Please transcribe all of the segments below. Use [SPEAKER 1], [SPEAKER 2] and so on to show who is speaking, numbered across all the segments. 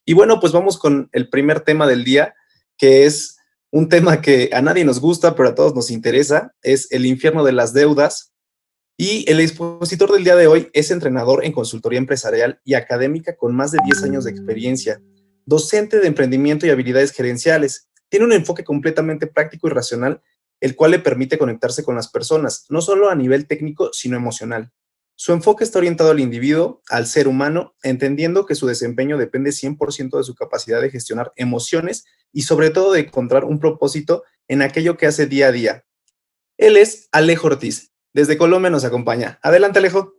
[SPEAKER 1] Y bueno, pues vamos con el primer tema del día, que es un tema que a nadie nos gusta, pero a todos nos interesa, es el infierno de las deudas. Y el expositor del día de hoy es entrenador en consultoría empresarial y académica con más de 10 años de experiencia, docente de emprendimiento y habilidades gerenciales. Tiene un enfoque completamente práctico y racional, el cual le permite conectarse con las personas, no solo a nivel técnico, sino emocional. Su enfoque está orientado al individuo, al ser humano, entendiendo que su desempeño depende 100% de su capacidad de gestionar emociones y sobre todo de encontrar un propósito en aquello que hace día a día. Él es Alejo Ortiz. Desde Colombia nos acompaña. Adelante, Alejo.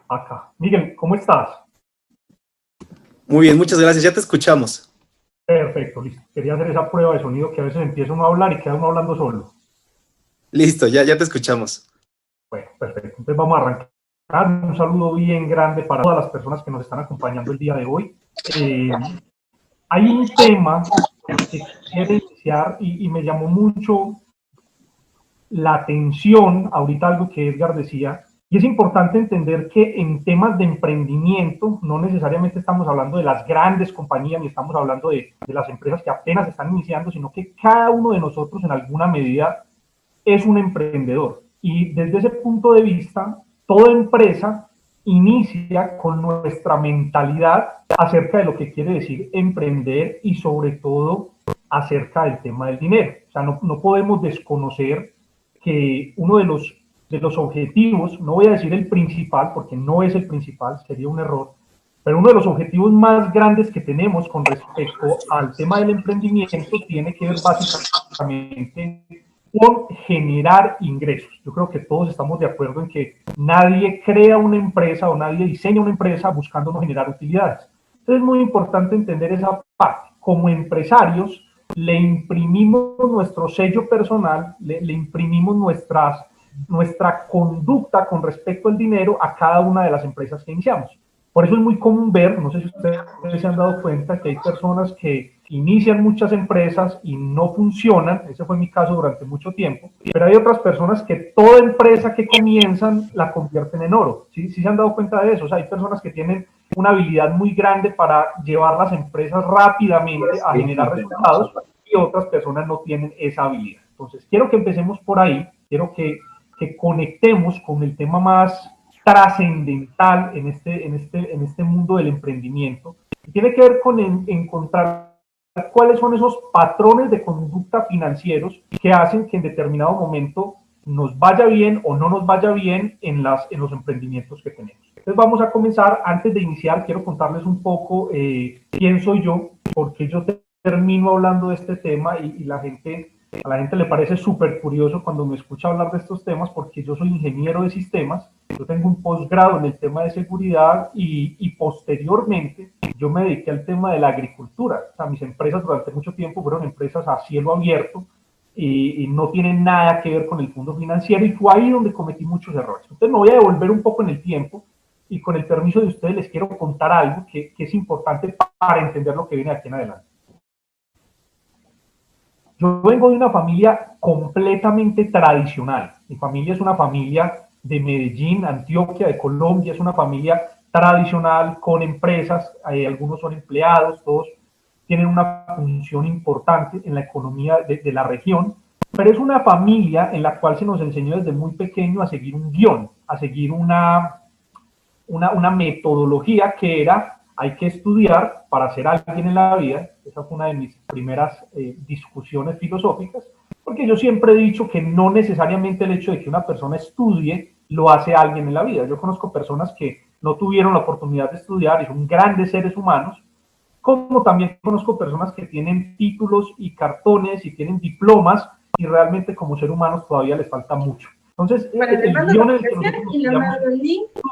[SPEAKER 2] Acá. Miguel, ¿cómo estás?
[SPEAKER 1] Muy bien, muchas gracias. Ya te escuchamos.
[SPEAKER 2] Perfecto, listo. Quería hacer esa prueba de sonido que a veces empieza uno a hablar y queda uno hablando solo.
[SPEAKER 1] Listo, ya te escuchamos.
[SPEAKER 2] Bueno, perfecto. Entonces vamos a arrancar. Un saludo bien grande para todas las personas que nos están acompañando el día de hoy. Hay un tema que quiero iniciar y me llamó mucho la atención, ahorita algo que Edgar decía, y es importante entender que en temas de emprendimiento no necesariamente estamos hablando de las grandes compañías ni estamos hablando de las empresas que apenas están iniciando, sino que cada uno de nosotros en alguna medida es un emprendedor. Y desde ese punto de vista, toda empresa inicia con nuestra mentalidad acerca de lo que quiere decir emprender y sobre todo acerca del tema del dinero. O sea, no podemos desconocer que uno de los objetivos, no voy a decir el principal, porque no es el principal, sería un error, pero uno de los objetivos más grandes que tenemos con respecto al tema del emprendimiento tiene que ver básicamente con generar ingresos. Yo creo que todos estamos de acuerdo en que nadie crea una empresa o nadie diseña una empresa buscando no generar utilidades. Entonces es muy importante entender esa parte. Como empresarios, le imprimimos nuestro sello personal, le imprimimos nuestra conducta con respecto al dinero a cada una de las empresas que iniciamos. Por eso es muy común ver, no sé si ustedes se han dado cuenta, que hay personas que inician muchas empresas y no funcionan, ese fue mi caso durante mucho tiempo, pero hay otras personas que toda empresa que comienzan la convierten en oro, ¿sí? ¿Sí se han dado cuenta de eso? O sea, hay personas que tienen una habilidad muy grande para llevar las empresas rápidamente a generar resultados y otras personas no tienen esa habilidad. Entonces, quiero que empecemos por ahí, quiero que conectemos con el tema más trascendental en este mundo del emprendimiento. Y tiene que ver con encontrar cuáles son esos patrones de conducta financieros que hacen que en determinado momento nos vaya bien o no nos vaya bien en los emprendimientos que tenemos. Entonces vamos a comenzar. Antes de iniciar, quiero contarles un poco quién soy yo, por qué yo termino hablando de este tema y a la gente le parece súper curioso cuando me escucha hablar de estos temas, porque yo soy ingeniero de sistemas, yo tengo un posgrado en el tema de seguridad y posteriormente yo me dediqué al tema de la agricultura. O sea, mis empresas durante mucho tiempo fueron empresas a cielo abierto y no tienen nada que ver con el mundo financiero, y fue ahí donde cometí muchos errores. Entonces me voy a devolver un poco en el tiempo y con el permiso de ustedes les quiero contar algo que es importante para entender lo que viene aquí en adelante. Yo vengo de una familia completamente tradicional. Mi familia es una familia de Medellín, Antioquia, de Colombia, es una familia tradicional con empresas, algunos son empleados, todos tienen una función importante en la economía de la región, pero es una familia en la cual se nos enseñó desde muy pequeño a seguir un guión, a seguir una metodología que era: hay que estudiar para ser alguien en la vida. Esa fue una de mis primeras discusiones filosóficas, porque yo siempre he dicho que no necesariamente el hecho de que una persona estudie lo hace alguien en la vida. Yo conozco personas que no tuvieron la oportunidad de estudiar y son grandes seres humanos, como también conozco personas que tienen títulos y cartones y tienen diplomas y realmente como ser humanos todavía les falta mucho. Entonces, el guión en el que nosotros estudia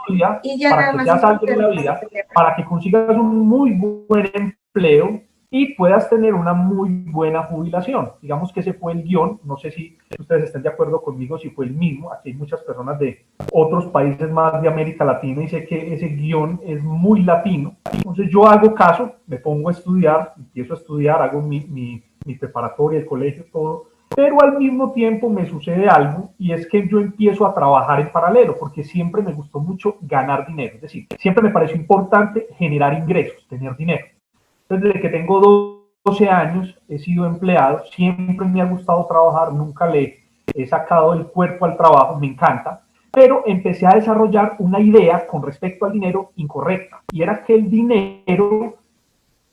[SPEAKER 2] para que seas alguien en la vida, para que consigas un muy buen empleo y puedas tener una muy buena jubilación. Digamos que ese fue el guión, no sé si ustedes estén de acuerdo conmigo, si fue el mismo. Aquí hay muchas personas de otros países más de América Latina y sé que ese guión es muy latino. Entonces yo hago caso, me pongo a estudiar, empiezo a estudiar, hago mi preparatoria, el colegio, todo, pero al mismo tiempo me sucede algo y es que yo empiezo a trabajar en paralelo porque siempre me gustó mucho ganar dinero, es decir, siempre me pareció importante generar ingresos, tener dinero. Entonces, desde que tengo 12 años he sido empleado, siempre me ha gustado trabajar, nunca le he sacado el cuerpo al trabajo, me encanta, pero empecé a desarrollar una idea con respecto al dinero incorrecta, y era que el dinero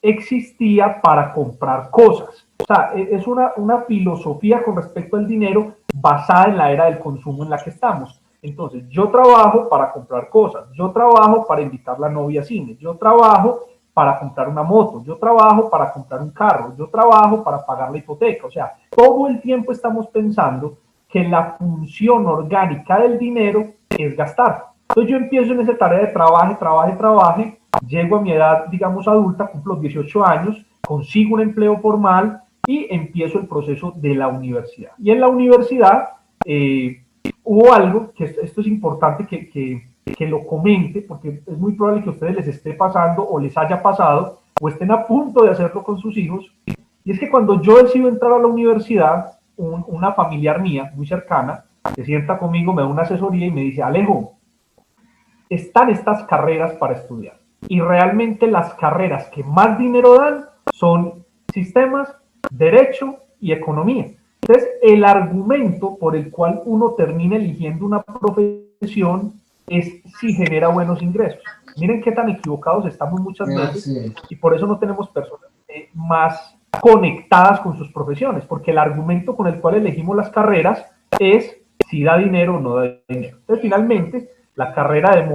[SPEAKER 2] existía para comprar cosas. O sea, es una filosofía con respecto al dinero basada en la era del consumo en la que estamos. Entonces, yo trabajo para comprar cosas, yo trabajo para invitar a la novia a cine, yo trabajo para comprar una moto, yo trabajo para comprar un carro, yo trabajo para pagar la hipoteca. O sea, todo el tiempo estamos pensando que la función orgánica del dinero es gastar. Entonces yo empiezo en esa tarea de trabaje, llego a mi edad, digamos, adulta, cumplo los 18 años, consigo un empleo formal y empiezo el proceso de la universidad. Y en la universidad hubo algo, que esto es importante que lo comente, porque es muy probable que a ustedes les esté pasando o les haya pasado, o estén a punto de hacerlo con sus hijos, y es que cuando yo decido entrar a la universidad, una familiar mía, muy cercana, se sienta conmigo, me da una asesoría y me dice, Alejo, están estas carreras para estudiar. Y realmente las carreras que más dinero dan son sistemas, derecho y economía. Entonces, el argumento por el cual uno termina eligiendo una profesión es si genera buenos ingresos. Miren qué tan equivocados estamos muchas veces y por eso no tenemos personas más conectadas con sus profesiones, porque el argumento con el cual elegimos las carreras es si da dinero o no da dinero. Entonces, finalmente, la carrera de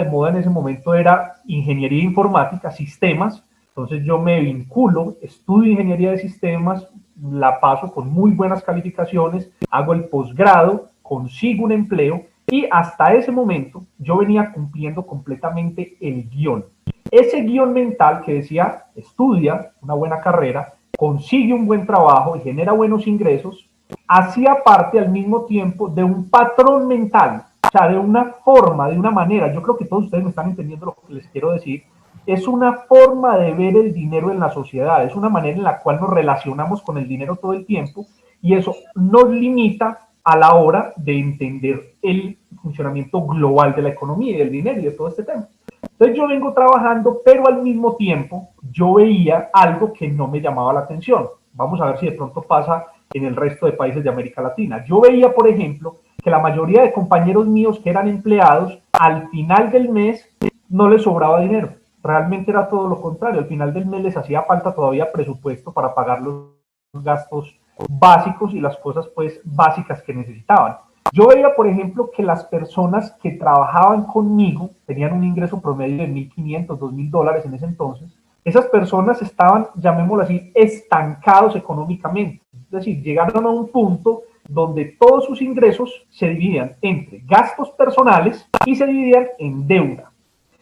[SPEAKER 2] moda en ese momento era ingeniería informática, sistemas. Entonces yo me vinculo, estudio ingeniería de sistemas, la paso con muy buenas calificaciones, hago el posgrado, consigo un empleo y hasta ese momento yo venía cumpliendo completamente el guión. Ese guión mental que decía, estudia una buena carrera, consigue un buen trabajo y genera buenos ingresos, hacía parte al mismo tiempo de un patrón mental, o sea, de una forma, de una manera. Yo creo que todos ustedes me están entendiendo lo que les quiero decir. Es una forma de ver el dinero en la sociedad, es una manera en la cual nos relacionamos con el dinero todo el tiempo y eso nos limita a la hora de entender el funcionamiento global de la economía y del dinero y de todo este tema. Entonces yo vengo trabajando, pero al mismo tiempo yo veía algo que no me llamaba la atención. Vamos a ver si de pronto pasa en el resto de países de América Latina. Yo veía, por ejemplo, que la mayoría de compañeros míos que eran empleados, al final del mes no les sobraba dinero. Realmente era todo lo contrario. Al final del mes les hacía falta todavía presupuesto para pagar los gastos básicos y las cosas pues básicas que necesitaban. Yo veía, por ejemplo, que las personas que trabajaban conmigo tenían un ingreso promedio de $1,500, $2,000 en ese entonces. Esas personas estaban, llamémoslo así, estancados económicamente. Es decir, llegaron a un punto donde todos sus ingresos se dividían entre gastos personales y se dividían en deuda.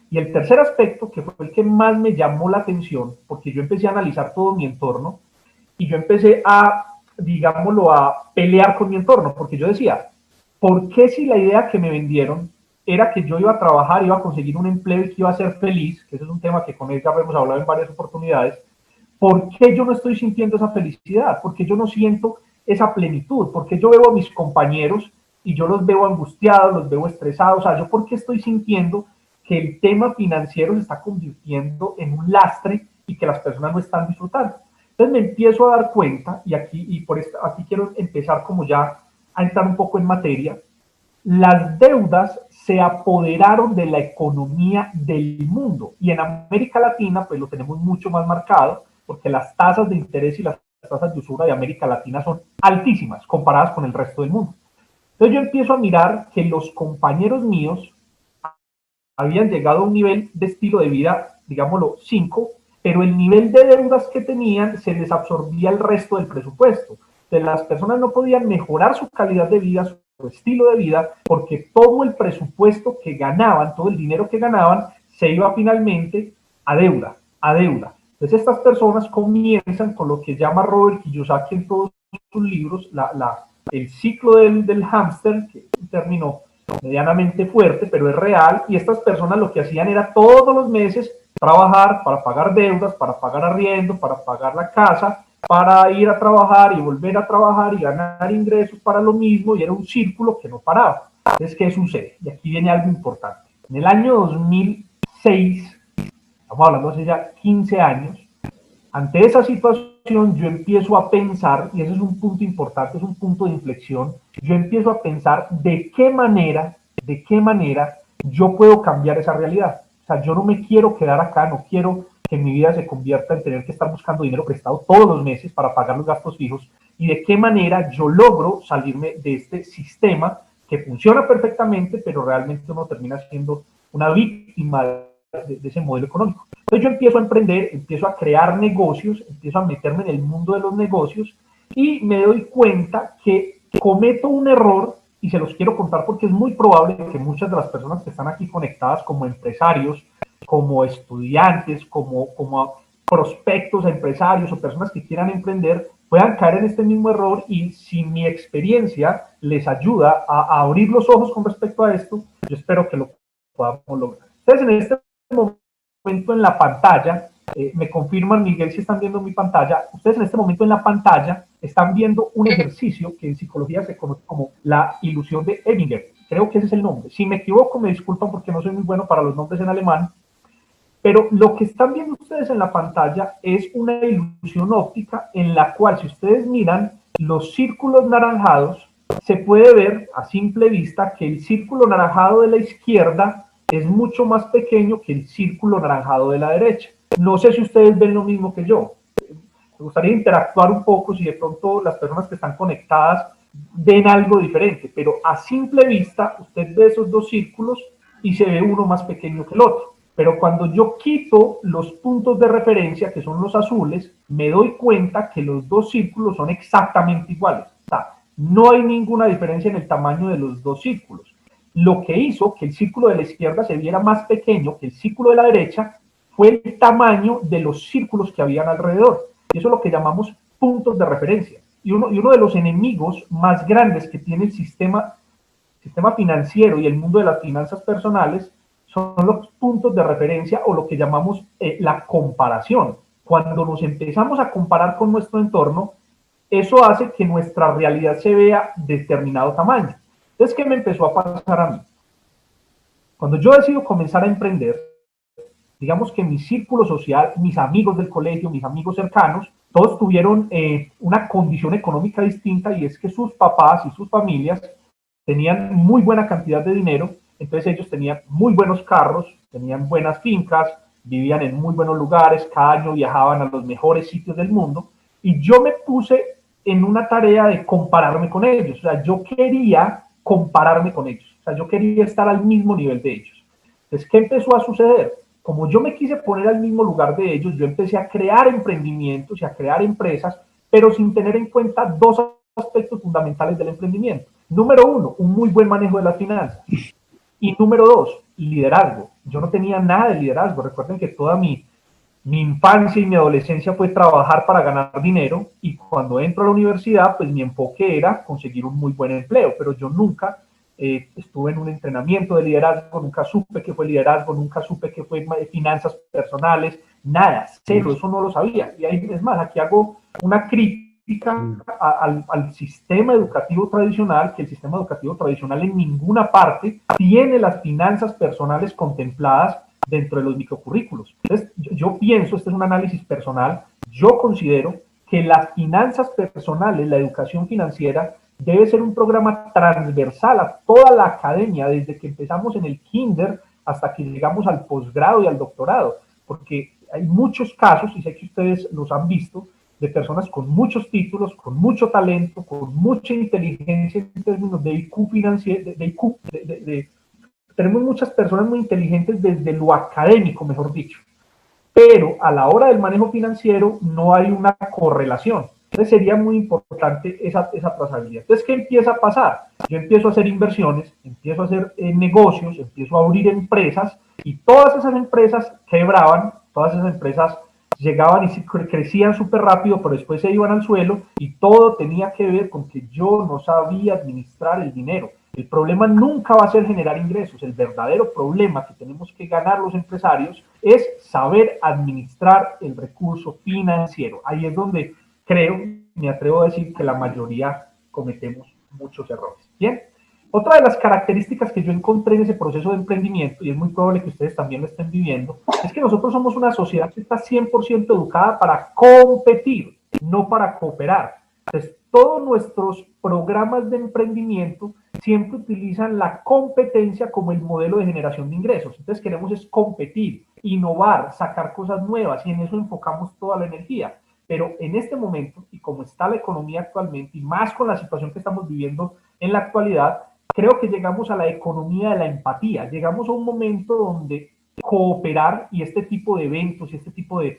[SPEAKER 2] Y el tercer aspecto, que fue el que más me llamó la atención, porque yo empecé a analizar todo mi entorno y yo empecé a, digámoslo, a pelear con mi entorno, porque yo decía, ¿por qué si la idea que me vendieron era que yo iba a trabajar, iba a conseguir un empleo y que iba a ser feliz, que ese es un tema que con él ya hemos hablado en varias oportunidades, ¿por qué yo no estoy sintiendo esa felicidad? ¿Por qué yo no siento esa plenitud? ¿Por qué yo veo a mis compañeros y yo los veo angustiados, los veo estresados? O sea, ¿yo por qué estoy sintiendo que el tema financiero se está convirtiendo en un lastre y que las personas no están disfrutando? Entonces me empiezo a dar cuenta, y aquí quiero empezar como ya a entrar un poco en materia. Las deudas se apoderaron de la economía del mundo y en América Latina pues lo tenemos mucho más marcado porque las tasas de interés y las tasas de usura de América Latina son altísimas comparadas con el resto del mundo. Entonces yo empiezo a mirar que los compañeros míos habían llegado a un nivel de estilo de vida, digámoslo, 5, pero el nivel de deudas que tenían se les absorbía el resto del presupuesto. Entonces las personas no podían mejorar su calidad de vida, su estilo de vida, porque todo el presupuesto que ganaban, todo el dinero que ganaban, se iba finalmente a deuda, a deuda. Entonces estas personas comienzan con lo que llama Robert Kiyosaki en todos sus libros, el ciclo del hámster, que es un término medianamente fuerte, pero es real, y estas personas lo que hacían era todos los meses trabajar para pagar deudas, para pagar arriendo, para pagar la casa, para ir a trabajar y volver a trabajar y ganar ingresos para lo mismo, y era un círculo que no paraba. Entonces, ¿qué sucede? Y aquí viene algo importante. En el año 2006, estamos hablando hace ya 15 años, ante esa situación yo empiezo a pensar, y ese es un punto importante, es un punto de inflexión, yo empiezo a pensar de qué manera yo puedo cambiar esa realidad. O sea, yo no me quiero quedar acá, no quiero que mi vida se convierta en tener que estar buscando dinero prestado todos los meses para pagar los gastos fijos, y de qué manera yo logro salirme de este sistema que funciona perfectamente, pero realmente uno termina siendo una víctima de ese modelo económico. Entonces yo empiezo a emprender, empiezo a crear negocios, empiezo a meterme en el mundo de los negocios y me doy cuenta que cometo un error, y se los quiero contar porque es muy probable que muchas de las personas que están aquí conectadas como empresarios, como estudiantes, como prospectos a empresarios o personas que quieran emprender, puedan caer en este mismo error, y si mi experiencia les ayuda a abrir los ojos con respecto a esto, yo espero que lo podamos lograr. Entonces, en este momento en la pantalla, me confirman, Miguel, si están viendo mi pantalla, ustedes en este momento en la pantalla están viendo un ejercicio que en psicología se conoce como la ilusión de Ebinger. Creo que ese es el nombre. Si me equivoco, me disculpan porque no soy muy bueno para los nombres en alemán, pero lo que están viendo ustedes en la pantalla es una ilusión óptica en la cual, si ustedes miran los círculos naranjados, se puede ver a simple vista que el círculo naranjado de la izquierda es mucho más pequeño que el círculo naranjado de la derecha. No sé si ustedes ven lo mismo que yo. Me gustaría interactuar un poco si de pronto las personas que están conectadas ven algo diferente, pero a simple vista usted ve esos dos círculos y se ve uno más pequeño que el otro. Pero cuando yo quito los puntos de referencia, que son los azules, me doy cuenta que los dos círculos son exactamente iguales. O sea, no hay ninguna diferencia en el tamaño de los dos círculos. Lo que hizo que el círculo de la izquierda se viera más pequeño que el círculo de la derecha fue el tamaño de los círculos que habían alrededor. Y eso es lo que llamamos puntos de referencia. Y uno de los enemigos más grandes que tiene el sistema financiero y el mundo de las finanzas personales son los puntos de referencia, o lo que llamamos la comparación. Cuando nos empezamos a comparar con nuestro entorno, eso hace que nuestra realidad se vea de determinado tamaño. Entonces, ¿qué me empezó a pasar a mí? Cuando yo decido comenzar a emprender, digamos que mi círculo social, mis amigos del colegio, mis amigos cercanos, todos tuvieron una condición económica distinta, y es que sus papás y sus familias tenían muy buena cantidad de dinero. Entonces ellos tenían muy buenos carros, tenían buenas fincas, vivían en muy buenos lugares, cada año viajaban a los mejores sitios del mundo, y yo me puse en una tarea de compararme con ellos. O sea, yo quería compararme con ellos, o sea, yo quería estar al mismo nivel de ellos. Entonces, ¿qué empezó a suceder? Como yo me quise poner al mismo lugar de ellos, yo empecé a crear emprendimientos y a crear empresas, pero sin tener en cuenta dos aspectos fundamentales del emprendimiento. Número uno, un muy buen manejo de las finanzas. Y número dos, liderazgo. Yo no tenía nada de liderazgo. Recuerden que toda mi infancia y mi adolescencia fue trabajar para ganar dinero, y cuando entro a la universidad, pues mi enfoque era conseguir un muy buen empleo, pero yo nunca estuve en un entrenamiento de liderazgo, nunca supe qué fue liderazgo, nunca supe qué fue finanzas personales, nada, cero, eso no lo sabía. Y ahí, es más, aquí hago una crítica al sistema educativo tradicional, que el sistema educativo tradicional en ninguna parte tiene las finanzas personales contempladas dentro de los microcurrículos. Entonces, yo pienso, este es un análisis personal, yo considero que las finanzas personales, la educación financiera, debe ser un programa transversal a toda la academia, desde que empezamos en el kinder hasta que llegamos al posgrado y al doctorado, porque hay muchos casos, y sé que ustedes los han visto, de personas con muchos títulos, con mucho talento, con mucha inteligencia en términos de IQ financiero, tenemos muchas personas muy inteligentes desde lo académico, mejor dicho, pero a la hora del manejo financiero no hay una correlación. Entonces sería muy importante esa trazabilidad. Entonces, ¿qué empieza a pasar? Yo empiezo a hacer inversiones, empiezo a hacer negocios, empiezo a abrir empresas, y todas esas empresas quebraban, todas esas empresas llegaban y crecían súper rápido, pero después se iban al suelo y todo tenía que ver con que yo no sabía administrar el dinero. El problema nunca va a ser generar ingresos, el verdadero problema que tenemos que ganar los empresarios es saber administrar el recurso financiero. Ahí es donde creo, me atrevo a decir que la mayoría cometemos muchos errores. Bien. Otra de las características que yo encontré en ese proceso de emprendimiento, y es muy probable que ustedes también lo estén viviendo, es que nosotros somos una sociedad que está 100% educada para competir, no para cooperar. Entonces, todos nuestros programas de emprendimiento siempre utilizan la competencia como el modelo de generación de ingresos. Entonces, queremos es competir, innovar, sacar cosas nuevas, y en eso enfocamos toda la energía. Pero en este momento, y como está la economía actualmente, y más con la situación que estamos viviendo en la actualidad, creo que llegamos a la economía de la empatía, llegamos a un momento donde cooperar y este tipo de eventos y este tipo de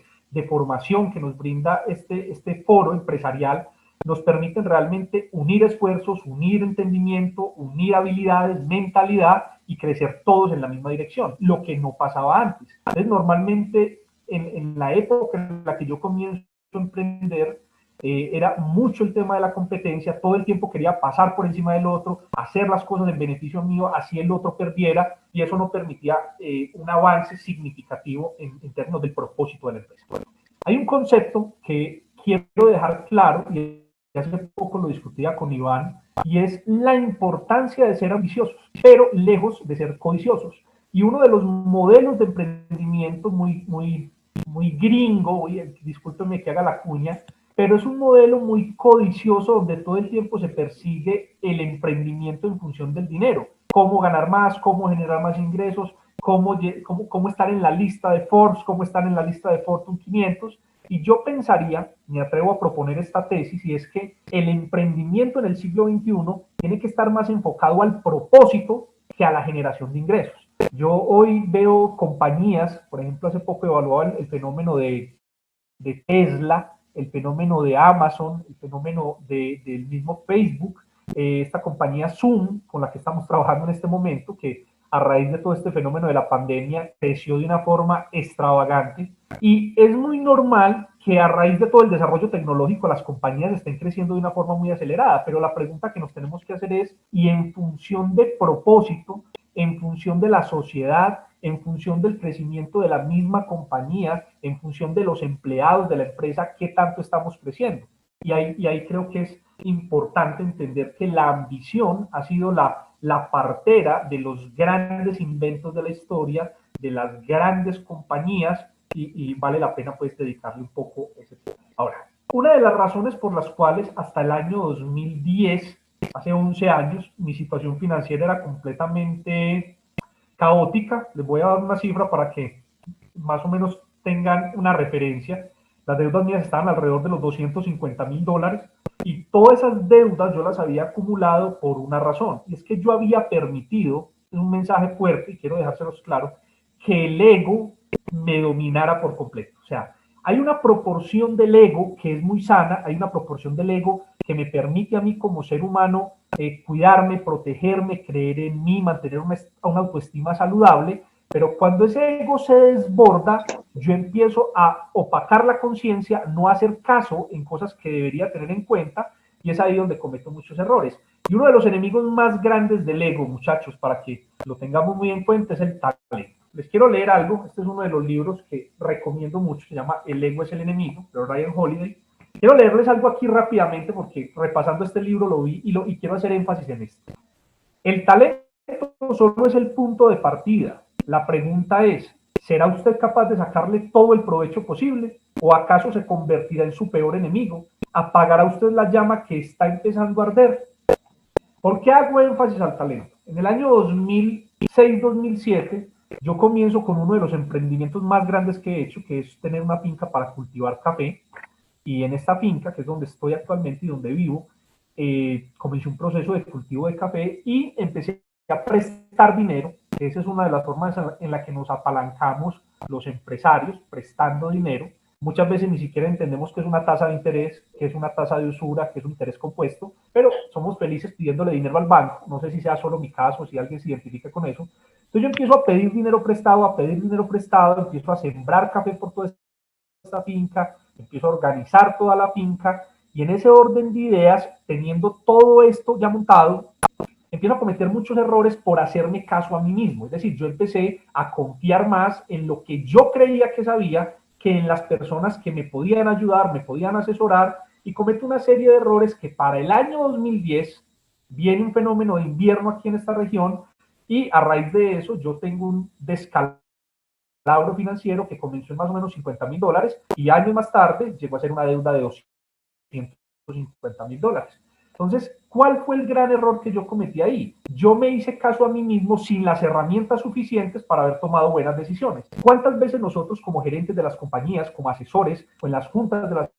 [SPEAKER 2] formación que nos brinda este foro empresarial nos permiten realmente unir esfuerzos, unir entendimiento, unir habilidades, mentalidad y crecer todos en la misma dirección, lo que no pasaba antes. Entonces, normalmente en la época en la que yo comienzo a emprender, era mucho el tema de la competencia, todo el tiempo quería pasar por encima del otro, hacer las cosas en beneficio mío, así el otro perdiera, y eso no permitía un avance significativo en términos del propósito de la empresa. Bueno, hay un concepto que quiero dejar claro, y hace poco lo discutía con Iván, y es la importancia de ser ambiciosos, pero lejos de ser codiciosos. Y uno de los modelos de emprendimiento muy gringo, discúlpenme que haga la cuña, pero es un modelo muy codicioso donde todo el tiempo se persigue el emprendimiento en función del dinero, cómo ganar más, cómo generar más ingresos, cómo estar en la lista de Forbes, cómo estar en la lista de Fortune 500, y yo pensaría, me atrevo a proponer esta tesis, y es que el emprendimiento en el siglo XXI tiene que estar más enfocado al propósito que a la generación de ingresos. Yo hoy veo compañías, por ejemplo, hace poco evaluaba el fenómeno de Tesla, el fenómeno de Amazon, el fenómeno del mismo Facebook, esta compañía Zoom, con la que estamos trabajando en este momento, que a raíz de todo este fenómeno de la pandemia creció de una forma extravagante, y es muy normal que a raíz de todo el desarrollo tecnológico las compañías estén creciendo de una forma muy acelerada, pero la pregunta que nos tenemos que hacer es, y en función de propósito, en función de la sociedad, en función del crecimiento de la misma compañía, en función de los empleados de la empresa, qué tanto estamos creciendo. Y ahí creo que es importante entender que la ambición ha sido la partera de los grandes inventos de la historia, de las grandes compañías, y vale la pena pues dedicarle un poco a ese tema. Ahora, una de las razones por las cuales hasta el año 2010, hace 11 años, mi situación financiera era completamente caótica. Les voy a dar una cifra para que más o menos tengan una referencia. Las deudas mías estaban alrededor de los $250,000, y todas esas deudas yo las había acumulado por una razón, y es que yo había permitido, es un mensaje fuerte y quiero dejárselos claro, que el ego me dominara por completo. O sea, hay una proporción del ego que es muy sana, hay una proporción del ego que me permite a mí como ser humano cuidarme, protegerme, creer en mí, mantener una autoestima saludable, pero cuando ese ego se desborda, yo empiezo a opacar la conciencia, no hacer caso en cosas que debería tener en cuenta, y es ahí donde cometo muchos errores. Y uno de los enemigos más grandes del ego, muchachos, para que lo tengamos muy en cuenta, es el talento. Les quiero leer algo, este es uno de los libros que recomiendo mucho, se llama El ego es el enemigo, de Ryan Holiday. Quiero leerles algo aquí rápidamente porque repasando este libro lo vi y quiero hacer énfasis en esto. El talento solo es el punto de partida. La pregunta es, ¿será usted capaz de sacarle todo el provecho posible? ¿O acaso se convertirá en su peor enemigo? ¿Apagará usted la llama que está empezando a arder? ¿Por qué hago énfasis al talento? En el año 2006-2007, yo comienzo con uno de los emprendimientos más grandes que he hecho, que es tener una finca para cultivar café. Y en esta finca, que es donde estoy actualmente y donde vivo, comencé un proceso de cultivo de café y empecé a prestar dinero. Esa es una de las formas en la que nos apalancamos los empresarios, prestando dinero. Muchas veces ni siquiera entendemos qué es una tasa de interés, qué es una tasa de usura, qué es un interés compuesto, pero somos felices pidiéndole dinero al banco. No sé si sea solo mi caso, si alguien se identifica con eso. Entonces yo empiezo a pedir dinero prestado, empiezo a sembrar café por toda esta esta finca, empiezo a organizar toda la finca, y en ese orden de ideas, teniendo todo esto ya montado, empiezo a cometer muchos errores por hacerme caso a mí mismo. Es decir, yo empecé a confiar más en lo que yo creía que sabía que en las personas que me podían ayudar, me podían asesorar, y cometo una serie de errores que para el año 2010 viene un fenómeno de invierno aquí en esta región, y a raíz de eso yo tengo un descalabro financiero que comenzó en más o menos $50,000 y años más tarde llegó a ser una deuda de $250,000. Entonces, ¿cuál fue el gran error que yo cometí ahí? Yo me hice caso a mí mismo sin las herramientas suficientes para haber tomado buenas decisiones. ¿Cuántas veces nosotros como gerentes de las compañías, como asesores o en las juntas de las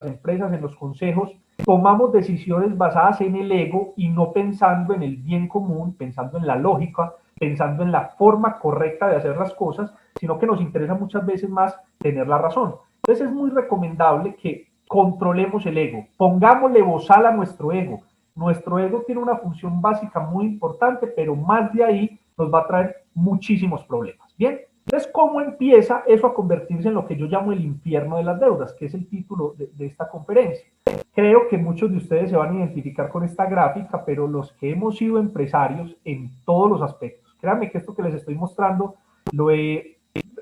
[SPEAKER 2] empresas, en los consejos, tomamos decisiones basadas en el ego y no pensando en el bien común, pensando en la lógica, pensando en la forma correcta de hacer las cosas, sino que nos interesa muchas veces más tener la razón? Entonces es muy recomendable que controlemos el ego, pongámosle bozal a nuestro ego. Nuestro ego tiene una función básica muy importante, pero más de ahí nos va a traer muchísimos problemas. Bien, entonces, ¿cómo empieza eso a convertirse en lo que yo llamo el infierno de las deudas, que es el título de esta conferencia? Creo que muchos de ustedes se van a identificar con esta gráfica, pero los que hemos sido empresarios en todos los aspectos, créanme que esto que les estoy mostrando lo he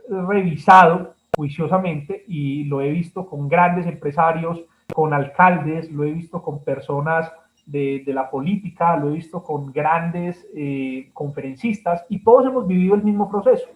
[SPEAKER 2] revisado juiciosamente y lo he visto con grandes empresarios, con alcaldes, lo he visto con personas de la política, lo he visto con grandes conferencistas, y todos hemos vivido el mismo proceso.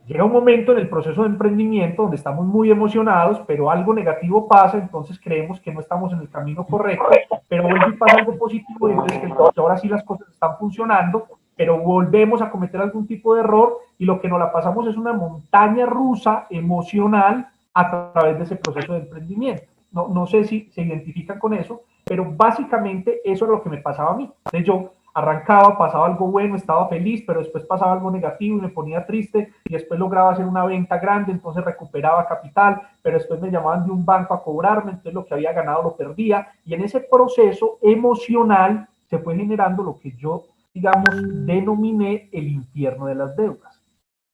[SPEAKER 2] Llega un momento en el proceso de emprendimiento donde estamos muy emocionados, pero algo negativo pasa, entonces creemos que no estamos en el camino correcto, pero vuelve y pasa algo positivo, y entonces que ahora sí las cosas están funcionando, pero volvemos a cometer algún tipo de error, y lo que nos la pasamos es una montaña rusa emocional a través de ese proceso de emprendimiento. No sé si se identifican con eso, pero básicamente eso es lo que me pasaba a mí. Entonces yo arrancaba, pasaba algo bueno, estaba feliz, pero después pasaba algo negativo y me ponía triste, y después lograba hacer una venta grande, entonces recuperaba capital, pero después me llamaban de un banco a cobrarme, entonces lo que había ganado lo perdía, y en ese proceso emocional se fue generando lo que yo, digamos, denominé el infierno de las deudas.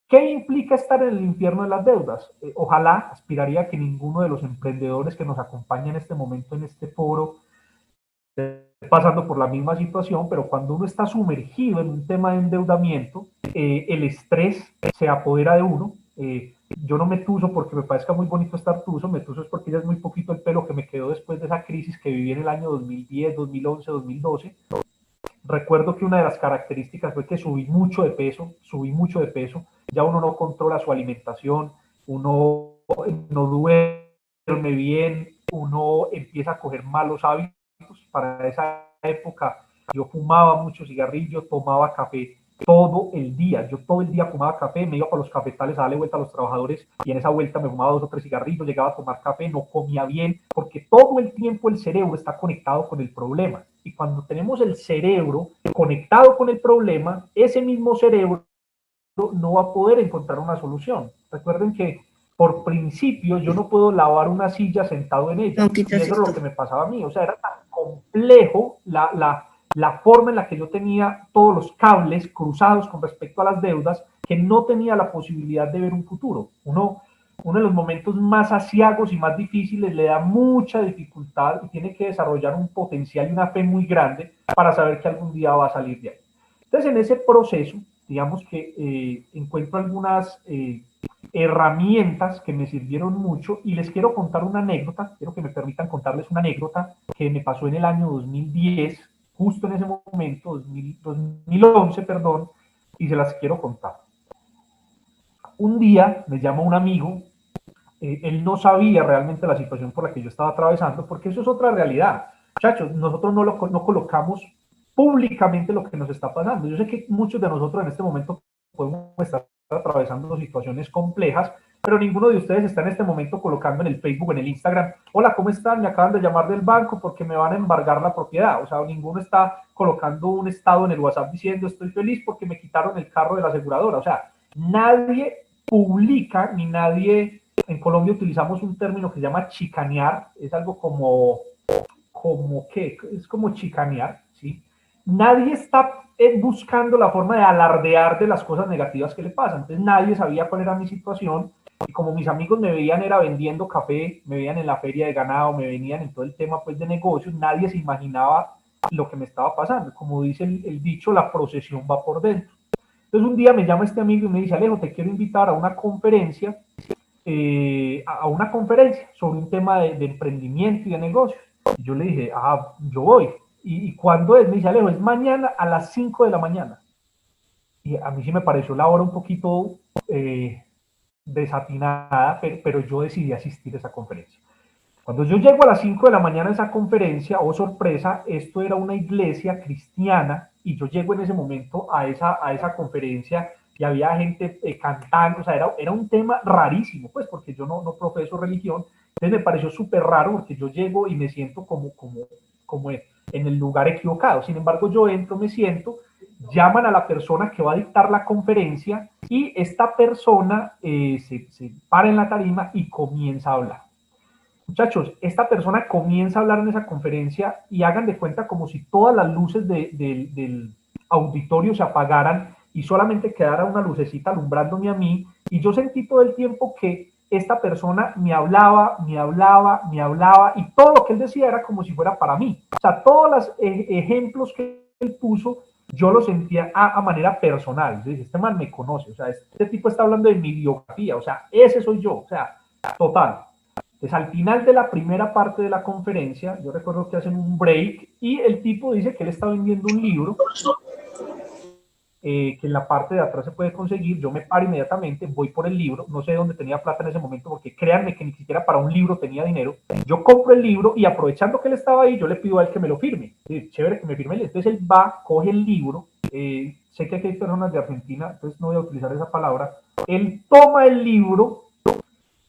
[SPEAKER 2] ¿Qué implica estar en el infierno de las deudas? Ojalá, aspiraría que ninguno de los emprendedores que nos acompaña en este momento en este foro pasando por la misma situación, pero cuando uno está sumergido en un tema de endeudamiento, el estrés se apodera de uno. Yo no me tuso porque me parezca muy bonito estar tuso, me tuso es porque ya es muy poquito el pelo que me quedó después de esa crisis que viví en el año 2010, 2011, 2012. Recuerdo que una de las características fue que subí mucho de peso, ya uno no controla su alimentación, uno no duerme bien, uno empieza a coger malos hábitos. Para esa época yo fumaba mucho cigarrillo, tomaba café todo el día. Yo todo el día fumaba café, me iba para los cafetales a darle vuelta a los trabajadores, y en esa vuelta me fumaba 2 o 3 cigarrillos, llegaba a tomar café, no comía bien, porque todo el tiempo el cerebro está conectado con el problema. Y cuando tenemos el cerebro conectado con el problema, ese mismo cerebro no va a poder encontrar una solución. Recuerden que por principio yo no puedo lavar una silla sentado en ella, y eso es lo que me pasaba a mí. O sea, era tan complejo la forma en la que yo tenía todos los cables cruzados con respecto a las deudas, que no tenía la posibilidad de ver un futuro. Uno de los momentos más aciagos y más difíciles le da mucha dificultad, y tiene que desarrollar un potencial y una fe muy grande para saber que algún día va a salir de ahí. Entonces, en ese proceso, digamos que encuentro algunas herramientas que me sirvieron mucho, y les quiero contar una anécdota. Quiero que me permitan contarles una anécdota que me pasó en el año 2010, justo en ese momento, 2011, perdón, y se las quiero contar. Un día me llama un amigo, él no sabía realmente la situación por la que yo estaba atravesando, porque eso es otra realidad. Muchachos, nosotros no colocamos públicamente lo que nos está pasando. Yo sé que muchos de nosotros en este momento podemos estar atravesando situaciones complejas, pero ninguno de ustedes está en este momento colocando en el Facebook, en el Instagram: hola, ¿cómo están? Me acaban de llamar del banco porque me van a embargar la propiedad. O sea, ninguno está colocando un estado en el WhatsApp diciendo: estoy feliz porque me quitaron el carro de la aseguradora. O sea, nadie publica, ni nadie. En Colombia utilizamos un término que se llama chicanear, es algo como ¿qué? Es como chicanear, ¿sí? nadie está buscando la forma de alardear de las cosas negativas que le pasan. Entonces nadie sabía cuál era mi situación. Y como mis amigos me veían era vendiendo café, me veían en la feria de ganado, me venían en todo el tema pues de negocios, nadie se imaginaba lo que me estaba pasando. Como dice el dicho, la procesión va por dentro. Entonces un día me llama este amigo y me dice, Alejo, te quiero invitar a una conferencia, sobre un tema de emprendimiento y de negocios. Y yo le dije, yo voy. ¿Y cuándo es? Me dice, Alejo, es mañana a las 5 de la mañana. Y a mí sí me pareció la hora un poquito desatinada, pero yo decidí asistir a esa conferencia. Cuando yo llego a las 5 de la mañana a esa conferencia, oh sorpresa, esto era una iglesia cristiana y yo llego en ese momento a esa conferencia y había gente cantando, o sea, era un tema rarísimo, pues porque yo no profeso religión, entonces me pareció súper raro porque yo llego y me siento como en el lugar equivocado. Sin embargo, yo entro, me siento, llaman a la persona que va a dictar la conferencia y esta persona se para en la tarima y comienza a hablar. Muchachos, esta persona comienza a hablar en esa conferencia y hagan de cuenta como si todas las luces del auditorio se apagaran y solamente quedara una lucecita alumbrándome a mí, y yo sentí todo el tiempo que esta persona me hablaba, y todo lo que él decía era como si fuera para mí. O sea, todos los ejemplos que él puso, yo lo sentía a manera personal. Yo dije, este man me conoce, o sea, este tipo está hablando de mi biografía, o sea, ese soy yo, o sea, total. Entonces, al final de la primera parte de la conferencia, yo recuerdo que hacen un break y el tipo dice que él está vendiendo un libro que en la parte de atrás se puede conseguir. Yo me paro inmediatamente, voy por el libro, no sé dónde tenía plata en ese momento, porque créanme que ni siquiera para un libro tenía dinero. Yo compro el libro y aprovechando que él estaba ahí, yo le pido a él que me lo firme. Chévere que me firme. Entonces él va, coge el libro, sé que aquí hay personas de Argentina, entonces no voy a utilizar esa palabra. Él toma el libro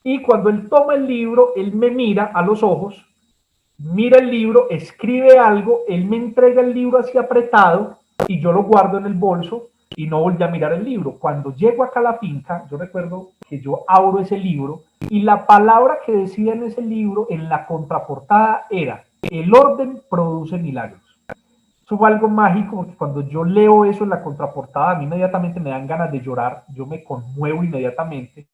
[SPEAKER 2] y cuando él toma el libro, él me mira a los ojos, mira el libro, escribe algo, él me entrega el libro así apretado y yo lo guardo en el bolso y no volví a mirar el libro. Cuando llego acá a la finca, yo recuerdo que yo abro ese libro y la palabra que decía en ese libro, en la contraportada, era: el orden produce milagros. Eso fue algo mágico porque cuando yo leo eso en la contraportada, a mí inmediatamente me dan ganas de llorar, yo me conmuevo inmediatamente,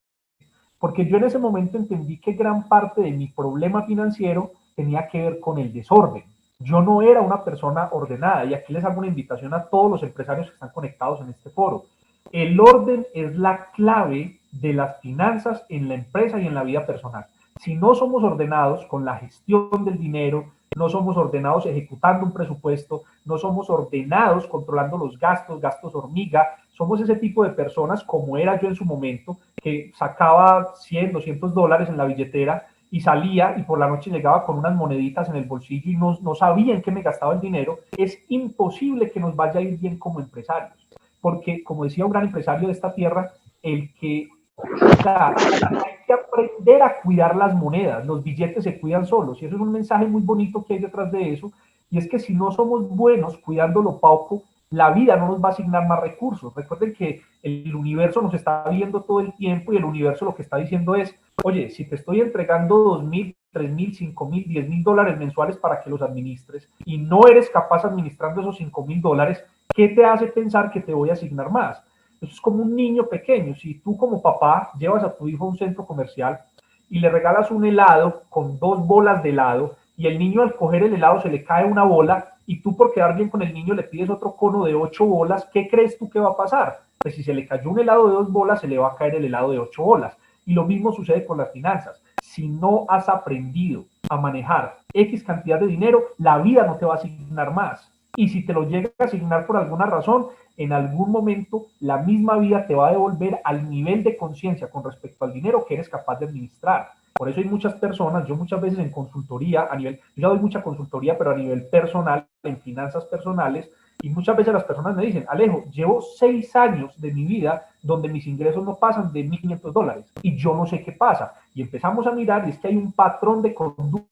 [SPEAKER 2] porque yo en ese momento entendí que gran parte de mi problema financiero tenía que ver con el desorden. Yo no era una persona ordenada, y aquí les hago una invitación a todos los empresarios que están conectados en este foro. El orden es la clave de las finanzas en la empresa y en la vida personal. Si no somos ordenados con la gestión del dinero, no somos ordenados ejecutando un presupuesto, no somos ordenados controlando los gastos, gastos hormiga, somos ese tipo de personas como era yo en su momento, que sacaba 100, $200 en la billetera y salía y por la noche llegaba con unas moneditas en el bolsillo y no sabía en qué me gastaba el dinero. Es imposible que nos vaya a ir bien como empresarios, porque como decía un gran empresario de esta tierra, o sea, hay que aprender a cuidar las monedas, los billetes se cuidan solos, y eso es un mensaje muy bonito que hay detrás de eso, y es que si no somos buenos cuidando lo poco, la vida no nos va a asignar más recursos. Recuerden que el universo nos está viendo todo el tiempo y el universo lo que está diciendo es: oye, si te estoy entregando 2,000, 3,000, 5,000, $10,000 mensuales para que los administres y no eres capaz administrando esos $5,000, ¿qué te hace pensar que te voy a asignar más? Eso es como un niño pequeño. Si tú como papá llevas a tu hijo a un centro comercial y le regalas un helado con 2 bolas de helado y el niño al coger el helado se le cae una bola y tú por quedar bien con el niño le pides otro cono de 8 bolas, ¿qué crees tú que va a pasar? Pues si se le cayó un helado de 2 bolas, se le va a caer el helado de 8 bolas. Y lo mismo sucede con las finanzas. Si no has aprendido a manejar X cantidad de dinero, la vida no te va a asignar más. Y si te lo llega a asignar por alguna razón, en algún momento la misma vida te va a devolver al nivel de conciencia con respecto al dinero que eres capaz de administrar. Por eso hay muchas personas, yo muchas veces en consultoría, yo ya doy mucha consultoría, pero a nivel personal, en finanzas personales, y muchas veces las personas me dicen: Alejo, llevo 6 años de mi vida donde mis ingresos no pasan de $1,500 y yo no sé qué pasa. Y empezamos a mirar y es que hay un patrón de conducta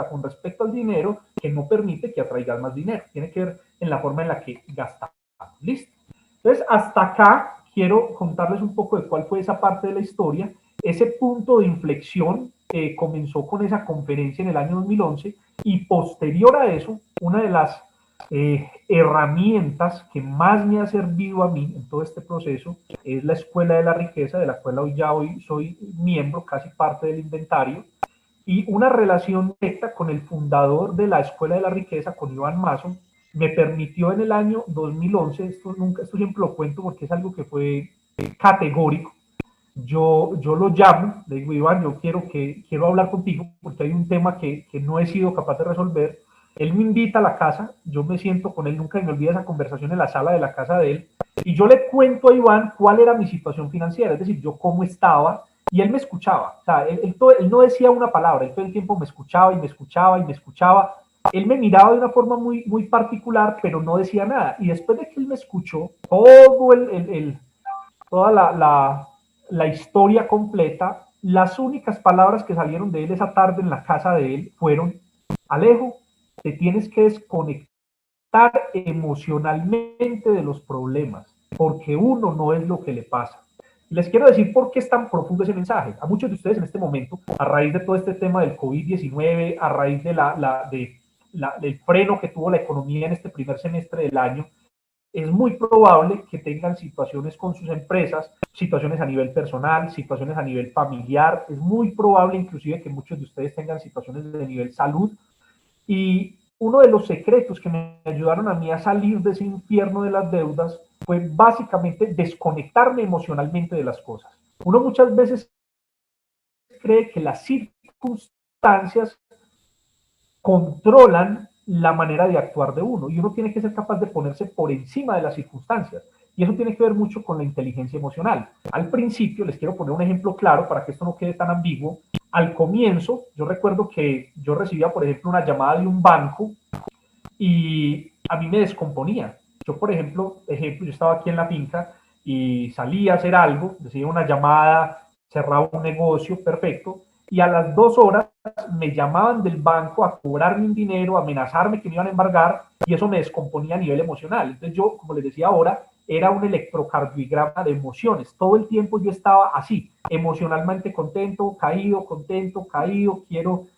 [SPEAKER 2] con respecto al dinero que no permite que atraigas más dinero. Tiene que ver en la forma en la que gastas. Listo. Entonces, hasta acá quiero contarles un poco de cuál fue esa parte de la historia. Ese punto de inflexión comenzó con esa conferencia en el año 2011 y posterior a eso, una de las herramientas que más me ha servido a mí en todo este proceso es la Escuela de la Riqueza, de la cual hoy soy miembro, casi parte del inventario, y una relación directa con el fundador de la Escuela de la Riqueza, con Iván Mazo, me permitió en el año 2011, esto siempre lo cuento porque es algo que fue categórico. Yo lo llamo, le digo, Iván, quiero hablar contigo porque hay un tema que no he sido capaz de resolver. Él me invita a la casa, yo me siento con él, nunca me olvida esa conversación en la sala de la casa de él, y yo le cuento a Iván cuál era mi situación financiera, es decir, yo cómo estaba, y él me escuchaba. O sea, él no decía una palabra, él todo el tiempo me escuchaba y me escuchaba y me escuchaba. Él me miraba de una forma muy particular, pero no decía nada. Y después de que él me escuchó, toda la historia completa, las únicas palabras que salieron de él esa tarde en la casa de él fueron: Alejo, te tienes que desconectar emocionalmente de los problemas, porque uno no es lo que le pasa. Les quiero decir por qué es tan profundo ese mensaje. A muchos de ustedes en este momento, a raíz de todo este tema del COVID-19, a raíz del freno que tuvo la economía en este primer semestre del año, es muy probable que tengan situaciones con sus empresas, situaciones a nivel personal, situaciones a nivel familiar. Es muy probable inclusive que muchos de ustedes tengan situaciones de nivel salud. Y uno de los secretos que me ayudaron a mí a salir de ese infierno de las deudas fue básicamente desconectarme emocionalmente de las cosas. Uno muchas veces cree que las circunstancias controlan la manera de actuar de uno, y uno tiene que ser capaz de ponerse por encima de las circunstancias, y eso tiene que ver mucho con la inteligencia emocional. Al principio, les quiero poner un ejemplo claro para que esto no quede tan ambiguo. Al comienzo, yo recuerdo que yo recibía, por ejemplo, una llamada de un banco y a mí me descomponía. Yo, por ejemplo, yo estaba aquí en la finca y salía a hacer algo, recibía una llamada, cerraba un negocio, perfecto, y a las 2 horas me llamaban del banco a cobrarme un dinero, a amenazarme que me iban a embargar, y eso me descomponía a nivel emocional. Entonces yo, como les decía ahora, era un electrocardiograma de emociones. Todo el tiempo yo estaba así, emocionalmente contento, caído,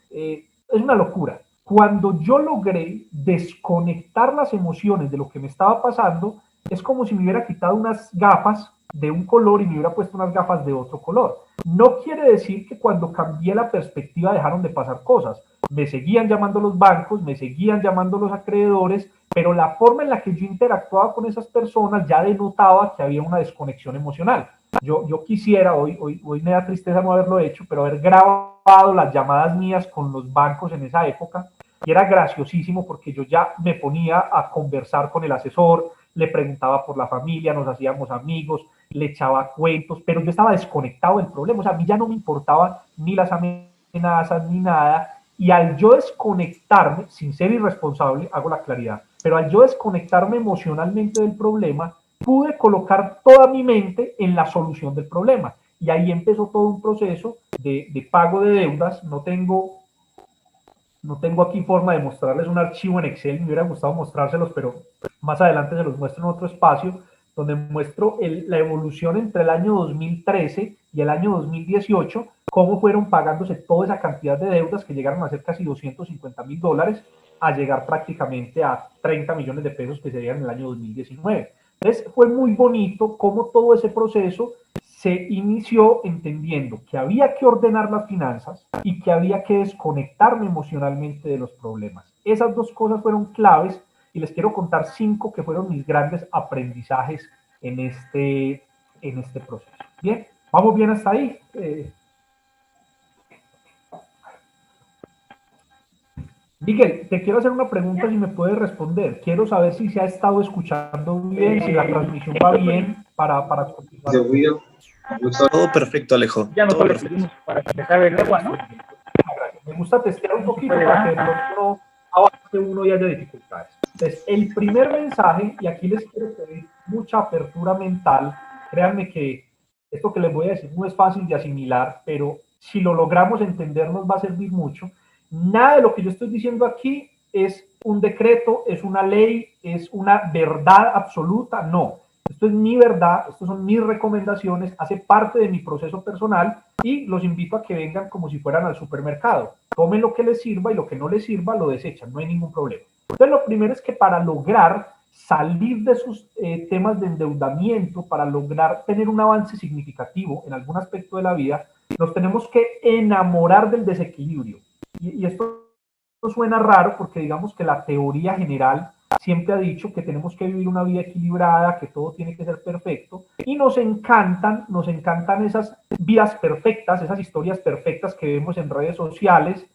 [SPEAKER 2] es una locura. Cuando yo logré desconectar las emociones de lo que me estaba pasando, es como si me hubiera quitado unas gafas de un color y me hubiera puesto unas gafas de otro color. No quiere decir que cuando cambié la perspectiva dejaron de pasar cosas. Me seguían llamando los bancos, me seguían llamando los acreedores, pero la forma en la que yo interactuaba con esas personas ya denotaba que había una desconexión emocional. Yo quisiera, hoy me da tristeza no haberlo hecho, pero haber grabado las llamadas mías con los bancos en esa época, y era graciosísimo porque yo ya me ponía a conversar con el asesor, le preguntaba por la familia, nos hacíamos amigos, le echaba cuentos, pero yo estaba desconectado del problema. O sea, a mí ya no me importaban ni las amenazas ni nada, y al yo desconectarme, sin ser irresponsable, hago la claridad, pero al yo desconectarme emocionalmente del problema, pude colocar toda mi mente en la solución del problema. Y ahí empezó todo un proceso de pago de deudas. No tengo aquí forma de mostrarles un archivo en Excel, me hubiera gustado mostrárselos, pero más adelante se los muestro en otro espacio, donde muestro la evolución entre el año 2013 y el año 2018, cómo fueron pagándose toda esa cantidad de deudas que llegaron a ser casi $250,000, a llegar prácticamente a 30 millones de pesos que se dieron en el año 2019. Entonces fue muy bonito cómo todo ese proceso se inició entendiendo que había que ordenar las finanzas y que había que desconectarme emocionalmente de los problemas. Esas dos cosas fueron claves, y les quiero contar 5 que fueron mis grandes aprendizajes en este proceso. Bien, vamos bien hasta ahí. Miguel, te quiero hacer una pregunta, si me puedes responder. Quiero saber si se ha estado escuchando bien, si la transmisión va bien para continuar.
[SPEAKER 1] Todo perfecto, Alejo.
[SPEAKER 3] Ya no
[SPEAKER 1] todo perfecto.
[SPEAKER 3] para que te salga el agua, ¿no?
[SPEAKER 2] Me gusta testear un poquito para que no avance uno y haya dificultades. Entonces, el primer mensaje, y aquí les quiero pedir mucha apertura mental, créanme que esto que les voy a decir no es fácil de asimilar, pero si lo logramos entender nos va a servir mucho. Nada de lo que yo estoy diciendo aquí es un decreto, es una ley, es una verdad absoluta, no. Esto es mi verdad, estas son mis recomendaciones, hace parte de mi proceso personal, y los invito a que vengan como si fueran al supermercado. Tomen lo que les sirva y lo que no les sirva lo desechan, no hay ningún problema. Entonces, lo primero es que para lograr salir de sus temas de endeudamiento, para lograr tener un avance significativo en algún aspecto de la vida, nos tenemos que enamorar del desequilibrio. Y esto suena raro porque digamos que la teoría general siempre ha dicho que tenemos que vivir una vida equilibrada, que todo tiene que ser perfecto, y nos encantan esas vidas perfectas, esas historias perfectas que vemos en redes sociales,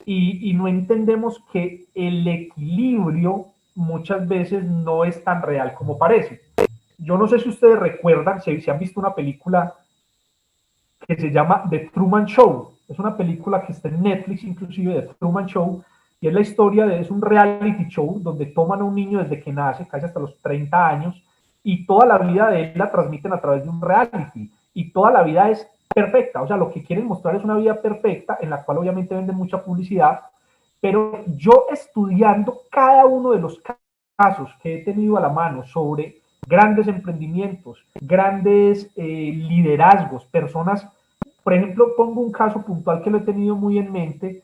[SPEAKER 2] y no entendemos que el equilibrio muchas veces no es tan real como parece. Yo no sé si ustedes recuerdan, si han visto una película que se llama The Truman Show. Es una película que está en Netflix, inclusive, The Truman Show, y es la historia es un reality show donde toman a un niño desde que nace, casi hasta los 30 años, y toda la vida de él la transmiten a través de un reality, y toda la vida es perfecta. O sea, lo que quieren mostrar es una vida perfecta, en la cual obviamente venden mucha publicidad, pero yo estudiando cada uno de los casos que he tenido a la mano sobre grandes emprendimientos, grandes liderazgos, personas, por ejemplo, pongo un caso puntual que lo he tenido muy en mente,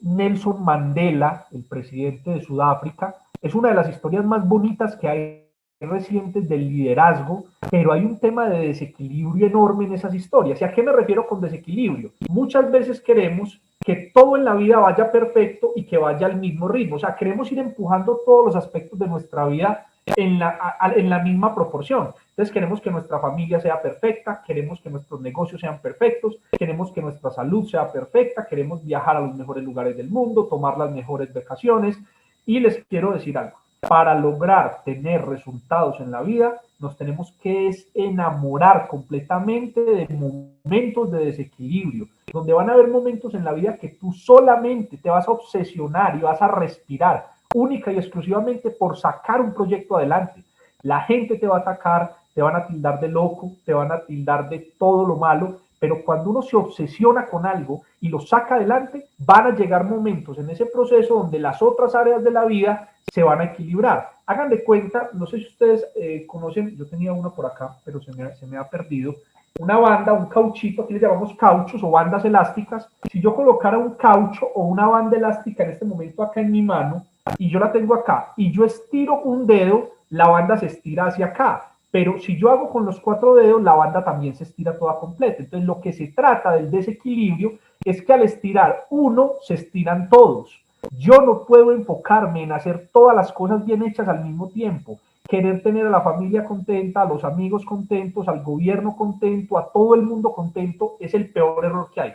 [SPEAKER 2] Nelson Mandela, el presidente de Sudáfrica, es una de las historias más bonitas que hay recientes del liderazgo, pero hay un tema de desequilibrio enorme en esas historias. ¿Y a qué me refiero con desequilibrio? Muchas veces queremos que todo en la vida vaya perfecto y que vaya al mismo ritmo. O sea, queremos ir empujando todos los aspectos de nuestra vida en la misma proporción. Entonces queremos que nuestra familia sea perfecta, queremos que nuestros negocios sean perfectos, queremos que nuestra salud sea perfecta, queremos viajar a los mejores lugares del mundo, tomar las mejores vacaciones. Y les quiero decir algo, para lograr tener resultados en la vida, nos tenemos que enamorar completamente de momentos de desequilibrio, donde van a haber momentos en la vida que tú solamente te vas a obsesionar y vas a respirar única y exclusivamente por sacar un proyecto adelante. La gente te va a atacar, te van a tildar de loco, te van a tildar de todo lo malo, pero cuando uno se obsesiona con algo y lo saca adelante, van a llegar momentos en ese proceso donde las otras áreas de la vida se van a equilibrar. Hagan de cuenta, no sé si ustedes conocen, yo tenía una por acá, pero se me ha perdido, una banda, un cauchito, aquí le llamamos cauchos o bandas elásticas. Si yo colocara un caucho o una banda elástica en este momento acá en mi mano, y yo la tengo acá, y yo estiro un dedo, la banda se estira hacia acá. Pero si yo hago con los 4 dedos, la banda también se estira toda completa. Entonces, lo que se trata del desequilibrio es que al estirar uno, se estiran todos. Yo no puedo enfocarme en hacer todas las cosas bien hechas al mismo tiempo. Querer tener a la familia contenta, a los amigos contentos, al gobierno contento, a todo el mundo contento, es el peor error que hay.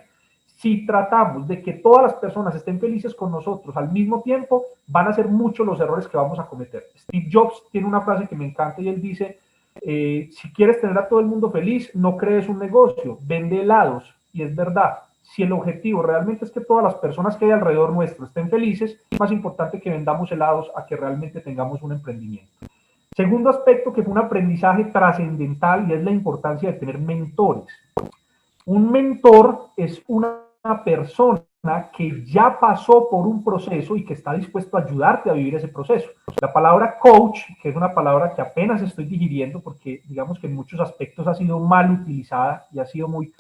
[SPEAKER 2] Si tratamos de que todas las personas estén felices con nosotros al mismo tiempo, van a ser muchos los errores que vamos a cometer. Steve Jobs tiene una frase que me encanta y él dice, si quieres tener a todo el mundo feliz, no crees un negocio, vende helados. Y es verdad, si el objetivo realmente es que todas las personas que hay alrededor nuestro estén felices, es más importante que vendamos helados a que realmente tengamos un emprendimiento. Segundo aspecto que fue un aprendizaje trascendental y es la importancia de tener mentores. Un mentor es una persona que ya pasó por un proceso y que está dispuesto a ayudarte a vivir ese proceso. La palabra coach, que es una palabra que apenas estoy digiriendo porque digamos que en muchos aspectos ha sido mal utilizada y ha sido muy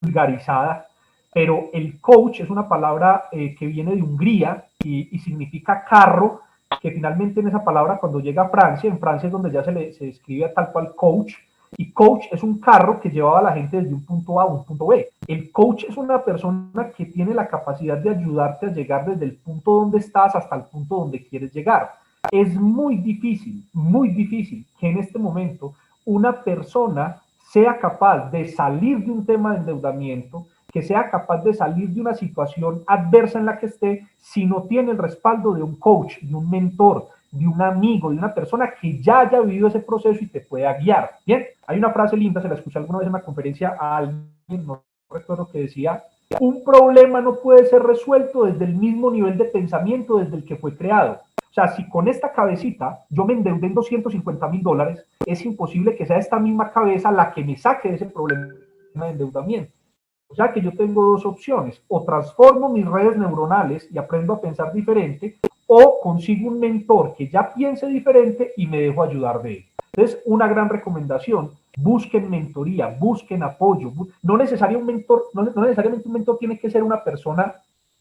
[SPEAKER 2] vulgarizada, pero el coach es una palabra que viene de Hungría y significa carro, que finalmente en esa palabra cuando llega a Francia, en Francia es donde ya se escribe tal cual coach, y coach es un carro que llevaba a la gente desde un punto A a un punto B. El coach es una persona que tiene la capacidad de ayudarte a llegar desde el punto donde estás hasta el punto donde quieres llegar. Es muy difícil que en este momento una persona sea capaz de salir de un tema de endeudamiento, que sea capaz de salir de una situación adversa en la que esté si no tiene el respaldo de un coach, de un mentor, de un amigo, de una persona que ya haya vivido ese proceso y te pueda guiar. Bien, hay una frase linda, se la escuché alguna vez en una conferencia a alguien, no recuerdo, que decía, un problema no puede ser resuelto desde el mismo nivel de pensamiento desde el que fue creado. O sea, si con esta cabecita yo me endeudé en $250,000, es imposible que sea esta misma cabeza la que me saque de ese problema de endeudamiento. O sea que yo tengo dos opciones, o transformo mis redes neuronales y aprendo a pensar diferente, o consigo un mentor que ya piense diferente y me dejo ayudar de él. Entonces, una gran recomendación, busquen mentoría, busquen apoyo. No necesariamente un mentor tiene que ser una persona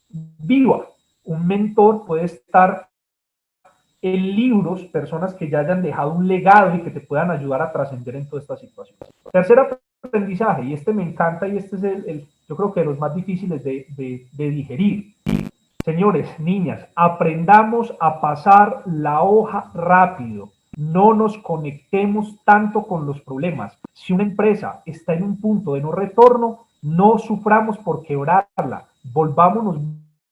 [SPEAKER 2] viva. Un mentor puede estar en libros, personas que ya hayan dejado un legado y que te puedan ayudar a trascender en toda esta situación. Tercer aprendizaje, y este me encanta y este es yo creo que de los más difíciles de digerir. Señores, niñas, aprendamos a pasar la hoja rápido. No nos conectemos tanto con los problemas. Si una empresa está en un punto de no retorno, no suframos por quebrarla. Volvámonos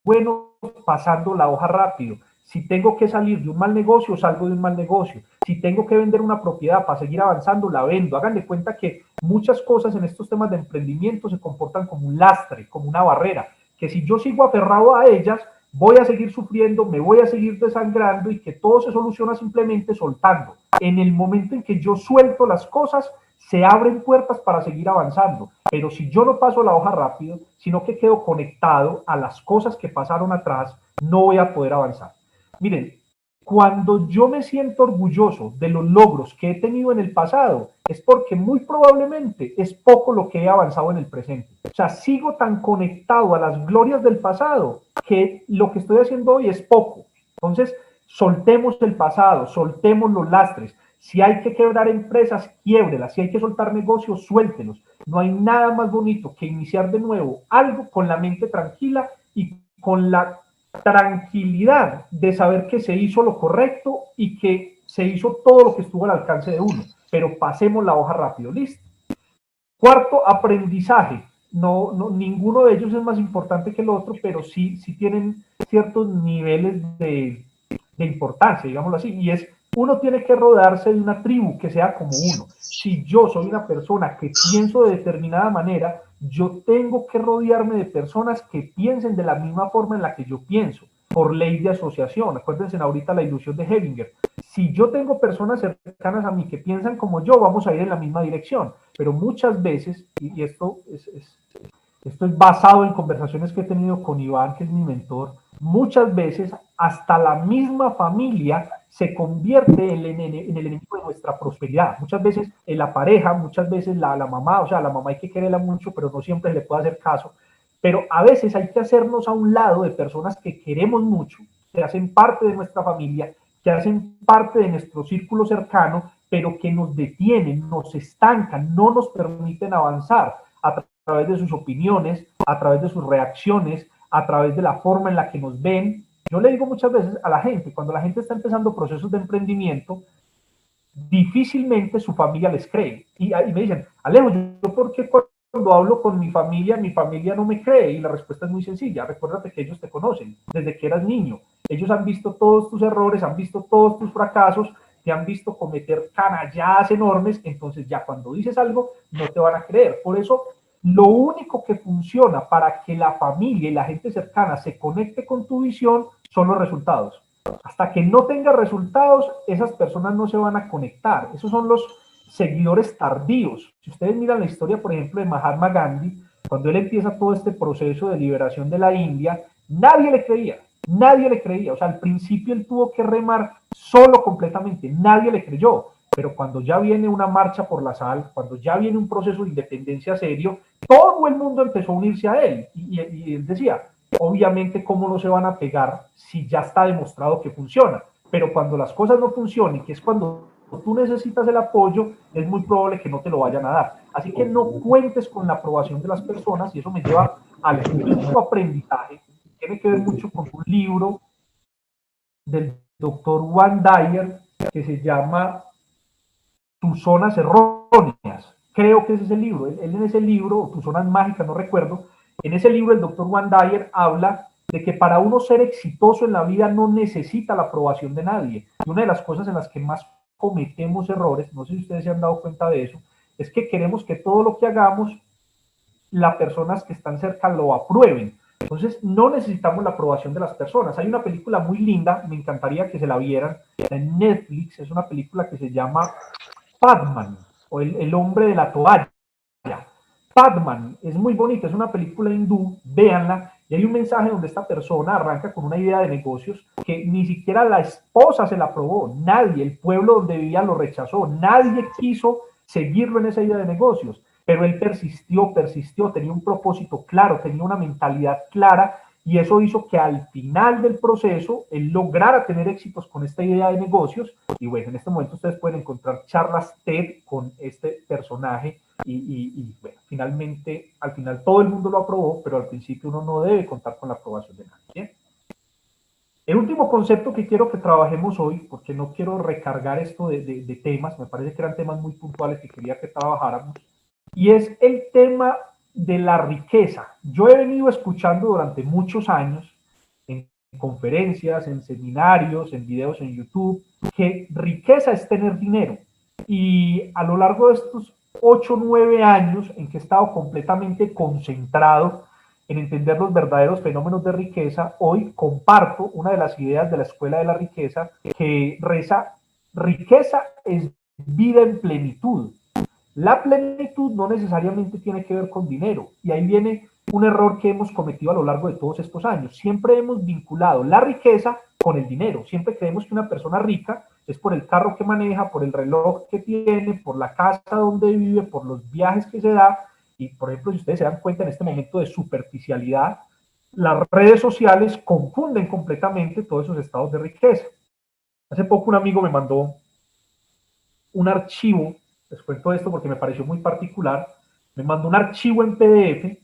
[SPEAKER 2] buenos pasando la hoja rápido. Si tengo que salir de un mal negocio, salgo de un mal negocio. Si tengo que vender una propiedad para seguir avanzando, la vendo. Hagan de cuenta que muchas cosas en estos temas de emprendimiento se comportan como un lastre, como una barrera, que si yo sigo aferrado a ellas, voy a seguir sufriendo, me voy a seguir desangrando y que todo se soluciona simplemente soltando. En el momento en que yo suelto las cosas, se abren puertas para seguir avanzando. Pero si yo no paso la hoja rápido, sino que quedo conectado a las cosas que pasaron atrás, no voy a poder avanzar. Miren, cuando yo me siento orgulloso de los logros que he tenido en el pasado, es porque muy probablemente es poco lo que he avanzado en el presente. O sea, sigo tan conectado a las glorias del pasado que lo que estoy haciendo hoy es poco. Entonces, soltemos el pasado, soltemos los lastres. Si hay que quebrar empresas, quiébrelas. Si hay que soltar negocios, suéltelos. No hay nada más bonito que iniciar de nuevo algo con la mente tranquila y con la tranquilidad de saber que se hizo lo correcto y que se hizo todo lo que estuvo al alcance de uno, pero pasemos la hoja rápido, listo. Cuarto, aprendizaje. Ninguno de ellos es más importante que el otro, pero sí tienen ciertos niveles de importancia, digámoslo así, y es, uno tiene que rodearse de una tribu que sea como uno. Si yo soy una persona que pienso de determinada manera, yo tengo que rodearme de personas que piensen de la misma forma en la que yo pienso, por ley de asociación. Acuérdense ahorita la ilusión de Hellinger. Si yo tengo personas cercanas a mí que piensan como yo, vamos a ir en la misma dirección. Pero muchas veces, y esto es basado en conversaciones que he tenido con Iván, que es mi mentor, muchas veces hasta la misma familia se convierte en el enemigo de nuestra prosperidad. Muchas veces en la pareja, muchas veces la mamá, o sea, la mamá hay que quererla mucho, pero no siempre le puede hacer caso. Pero a veces hay que hacernos a un lado de personas que queremos mucho, que hacen parte de nuestra familia, que hacen parte de nuestro círculo cercano, pero que nos detienen, nos estancan, no nos permiten avanzar a través de sus opiniones, a través de sus reacciones, a través de la forma en la que nos ven. Yo le digo muchas veces a la gente, cuando la gente está empezando procesos de emprendimiento, difícilmente su familia les cree. Y me dicen, Alejo, ¿yo por qué cuando hablo con mi familia no me cree? Y la respuesta es muy sencilla. Recuérdate que ellos te conocen desde que eras niño. Ellos han visto todos tus errores, han visto todos tus fracasos, te han visto cometer canalladas enormes, entonces ya cuando dices algo no te van a creer. Por eso lo único que funciona para que la familia y la gente cercana se conecte con tu visión son los resultados. Hasta que no tenga resultados, esas personas no se van a conectar. Esos son los seguidores tardíos. Si ustedes miran la historia, por ejemplo, de Mahatma Gandhi, cuando él empieza todo este proceso de liberación de la India, nadie le creía. Nadie le creía. O sea, al principio él tuvo que remar solo completamente. Nadie le creyó. Pero cuando ya viene una marcha por la sal, cuando ya viene un proceso de independencia serio, todo el mundo empezó a unirse a él. Y él decía, obviamente, ¿cómo no se van a pegar si ya está demostrado que funciona? Pero cuando las cosas no funcionen, que es cuando tú necesitas el apoyo, es muy probable que no te lo vayan a dar. Así que no cuentes con la aprobación de las personas, y eso me lleva al quinto aprendizaje. Tiene que ver mucho con un libro del doctor Wayne Dyer que se llama Tus zonas erróneas. Creo que ese es el libro. Él en ese libro, o Tus zonas mágicas, no recuerdo, en ese libro el doctor Wayne Dyer habla de que para uno ser exitoso en la vida no necesita la aprobación de nadie. Y una de las cosas en las que más cometemos errores, no sé si ustedes se han dado cuenta de eso, es que queremos que todo lo que hagamos, las personas que están cerca lo aprueben. Entonces, no necesitamos la aprobación de las personas. Hay una película muy linda, me encantaría que se la vieran, en Netflix, es una película que se llama Padman, o el hombre de la toalla. Padman, es muy bonita, es una película hindú, véanla, y hay un mensaje donde esta persona arranca con una idea de negocios que ni siquiera la esposa se la aprobó, nadie, el pueblo donde vivía lo rechazó, nadie quiso seguirlo en esa idea de negocios, pero él persistió, tenía un propósito claro, tenía una mentalidad clara, y eso hizo que al final del proceso él lograra tener éxitos con esta idea de negocios. Y bueno, en este momento ustedes pueden encontrar charlas TED con este personaje y bueno, finalmente, al final todo el mundo lo aprobó, pero al principio uno no debe contar con la aprobación de nadie. ¿Bien? El último concepto que quiero que trabajemos hoy, porque no quiero recargar esto de temas, me parece que eran temas muy puntuales que quería que trabajáramos, y es el tema de la riqueza. Yo he venido escuchando durante muchos años, en conferencias, en seminarios, en videos en YouTube, que riqueza es tener dinero. Y a lo largo de estos 8 o 9 años en que he estado completamente concentrado en entender los verdaderos fenómenos de riqueza, hoy comparto una de las ideas de la Escuela de la Riqueza que reza: riqueza es vida en plenitud. La plenitud no necesariamente tiene que ver con dinero, y ahí viene un error que hemos cometido a lo largo de todos estos años. Siempre hemos vinculado la riqueza con el dinero. Siempre creemos que una persona rica es por el carro que maneja, por el reloj que tiene, por la casa donde vive, por los viajes que se da. Y, por ejemplo, si ustedes se dan cuenta en este momento de superficialidad, las redes sociales confunden completamente todos esos estados de riqueza. Hace poco un amigo me mandó un archivo, les cuento esto porque me pareció muy particular, me mandó un archivo en PDF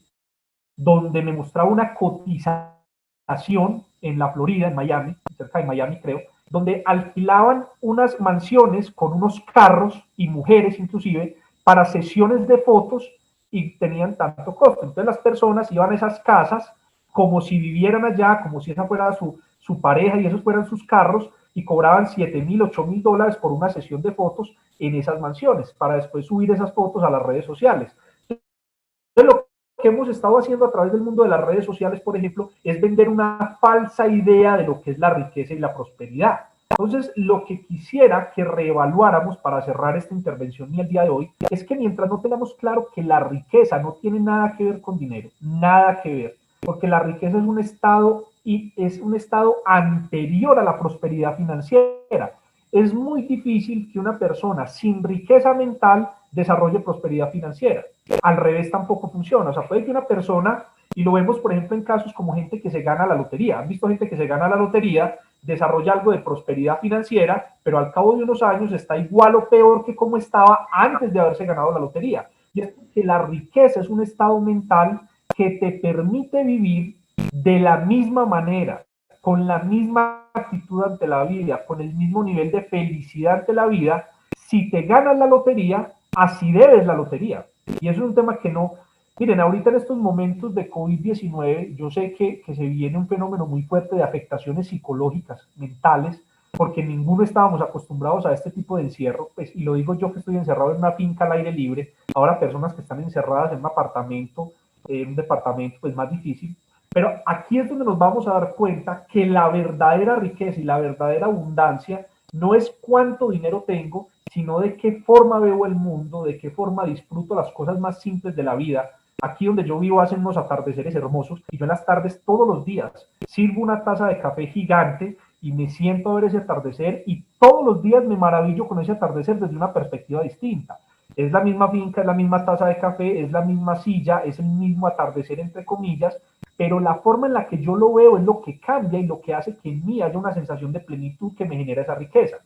[SPEAKER 2] donde me mostraba una cotización en la Florida, en Miami, cerca de Miami creo, donde alquilaban unas mansiones con unos carros y mujeres inclusive para sesiones de fotos y tenían tanto costo. Entonces las personas iban a esas casas como si vivieran allá, como si esa fuera su pareja y esos fueran sus carros, y cobraban $7,000, $8,000 por una sesión de fotos en esas mansiones, para después subir esas fotos a las redes sociales. Entonces, lo que hemos estado haciendo a través del mundo de las redes sociales, por ejemplo, es vender una falsa idea de lo que es la riqueza y la prosperidad. Entonces, lo que quisiera que reevaluáramos para cerrar esta intervención y el día de hoy es que mientras no tengamos claro que la riqueza no tiene nada que ver con dinero, nada que ver, porque la riqueza es un estado y es un estado anterior a la prosperidad financiera. Es muy difícil que una persona sin riqueza mental desarrolle prosperidad financiera. Al revés tampoco funciona. O sea, puede que una persona, y lo vemos por ejemplo en casos como gente que se gana la lotería, han visto gente que se gana la lotería, desarrolla algo de prosperidad financiera, pero al cabo de unos años está igual o peor que como estaba antes de haberse ganado la lotería. Y es que la riqueza es un estado mental que te permite vivir de la misma manera, con la misma actitud ante la vida, con el mismo nivel de felicidad ante la vida. Si te ganas la lotería, así debes la lotería. Y eso es un tema que no... Miren, ahorita en estos momentos de COVID-19, yo sé que se viene un fenómeno muy fuerte de afectaciones psicológicas, mentales, porque ninguno estábamos acostumbrados a este tipo de encierro, pues, y lo digo yo que estoy encerrado en una finca al aire libre, ahora personas que están encerradas en un apartamento, en un departamento, pues más difícil. Pero aquí es donde nos vamos a dar cuenta que la verdadera riqueza y la verdadera abundancia no es cuánto dinero tengo, sino de qué forma veo el mundo, de qué forma disfruto las cosas más simples de la vida. Aquí donde yo vivo hacen unos atardeceres hermosos y yo en las tardes todos los días sirvo una taza de café gigante y me siento a ver ese atardecer, y todos los días me maravillo con ese atardecer desde una perspectiva distinta. Es la misma finca, es la misma taza de café, es la misma silla, es el mismo atardecer entre comillas, pero la forma en la que yo lo veo es lo que cambia y lo que hace que en mí haya una sensación de plenitud que me genera esa riqueza.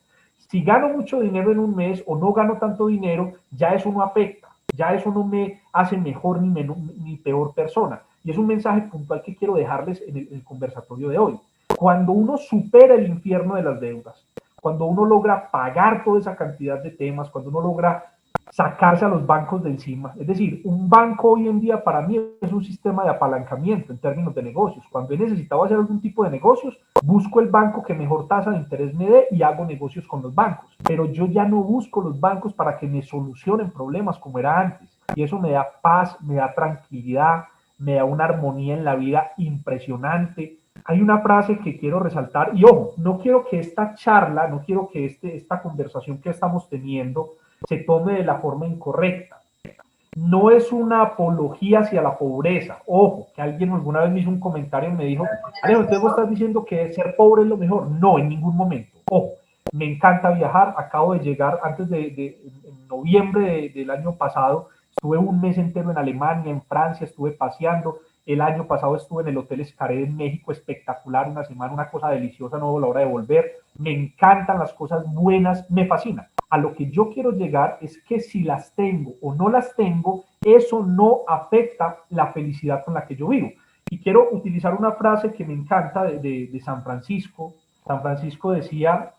[SPEAKER 2] Si gano mucho dinero en un mes o no gano tanto dinero, ya eso no afecta, ya eso no me hace mejor ni peor persona. Y es un mensaje puntual que quiero dejarles en el conversatorio de hoy. Cuando uno supera el infierno de las deudas, cuando uno logra pagar toda esa cantidad de temas, cuando uno logra sacarse a los bancos de encima. Es decir, un banco hoy en día para mí es un sistema de apalancamiento en términos de negocios. Cuando he necesitado hacer algún tipo de negocios, busco el banco que mejor tasa de interés me dé y hago negocios con los bancos. Pero yo ya no busco los bancos para que me solucionen problemas como era antes. Y eso me da paz, me da tranquilidad, me da una armonía en la vida impresionante. Hay una frase que quiero resaltar, y ojo, no quiero que esta charla, no quiero que esta conversación que estamos teniendo se tome de la forma incorrecta. No es una apología hacia la pobreza. Ojo, que alguien alguna vez me hizo un comentario y me dijo: Alejo, ¿usted vos estás diciendo que ser pobre es lo mejor? No, en ningún momento. Ojo, me encanta viajar. Acabo de llegar antes en noviembre del año pasado. Estuve un mes entero en Alemania, en Francia, estuve paseando. El año pasado estuve en el Hotel Xcaret en México, espectacular, una semana, una cosa deliciosa, no veo la hora de volver. Me encantan las cosas buenas, me fascina. A lo que yo quiero llegar es que si las tengo o no las tengo, eso no afecta la felicidad con la que yo vivo. Y quiero utilizar una frase que me encanta de San Francisco. San Francisco decía,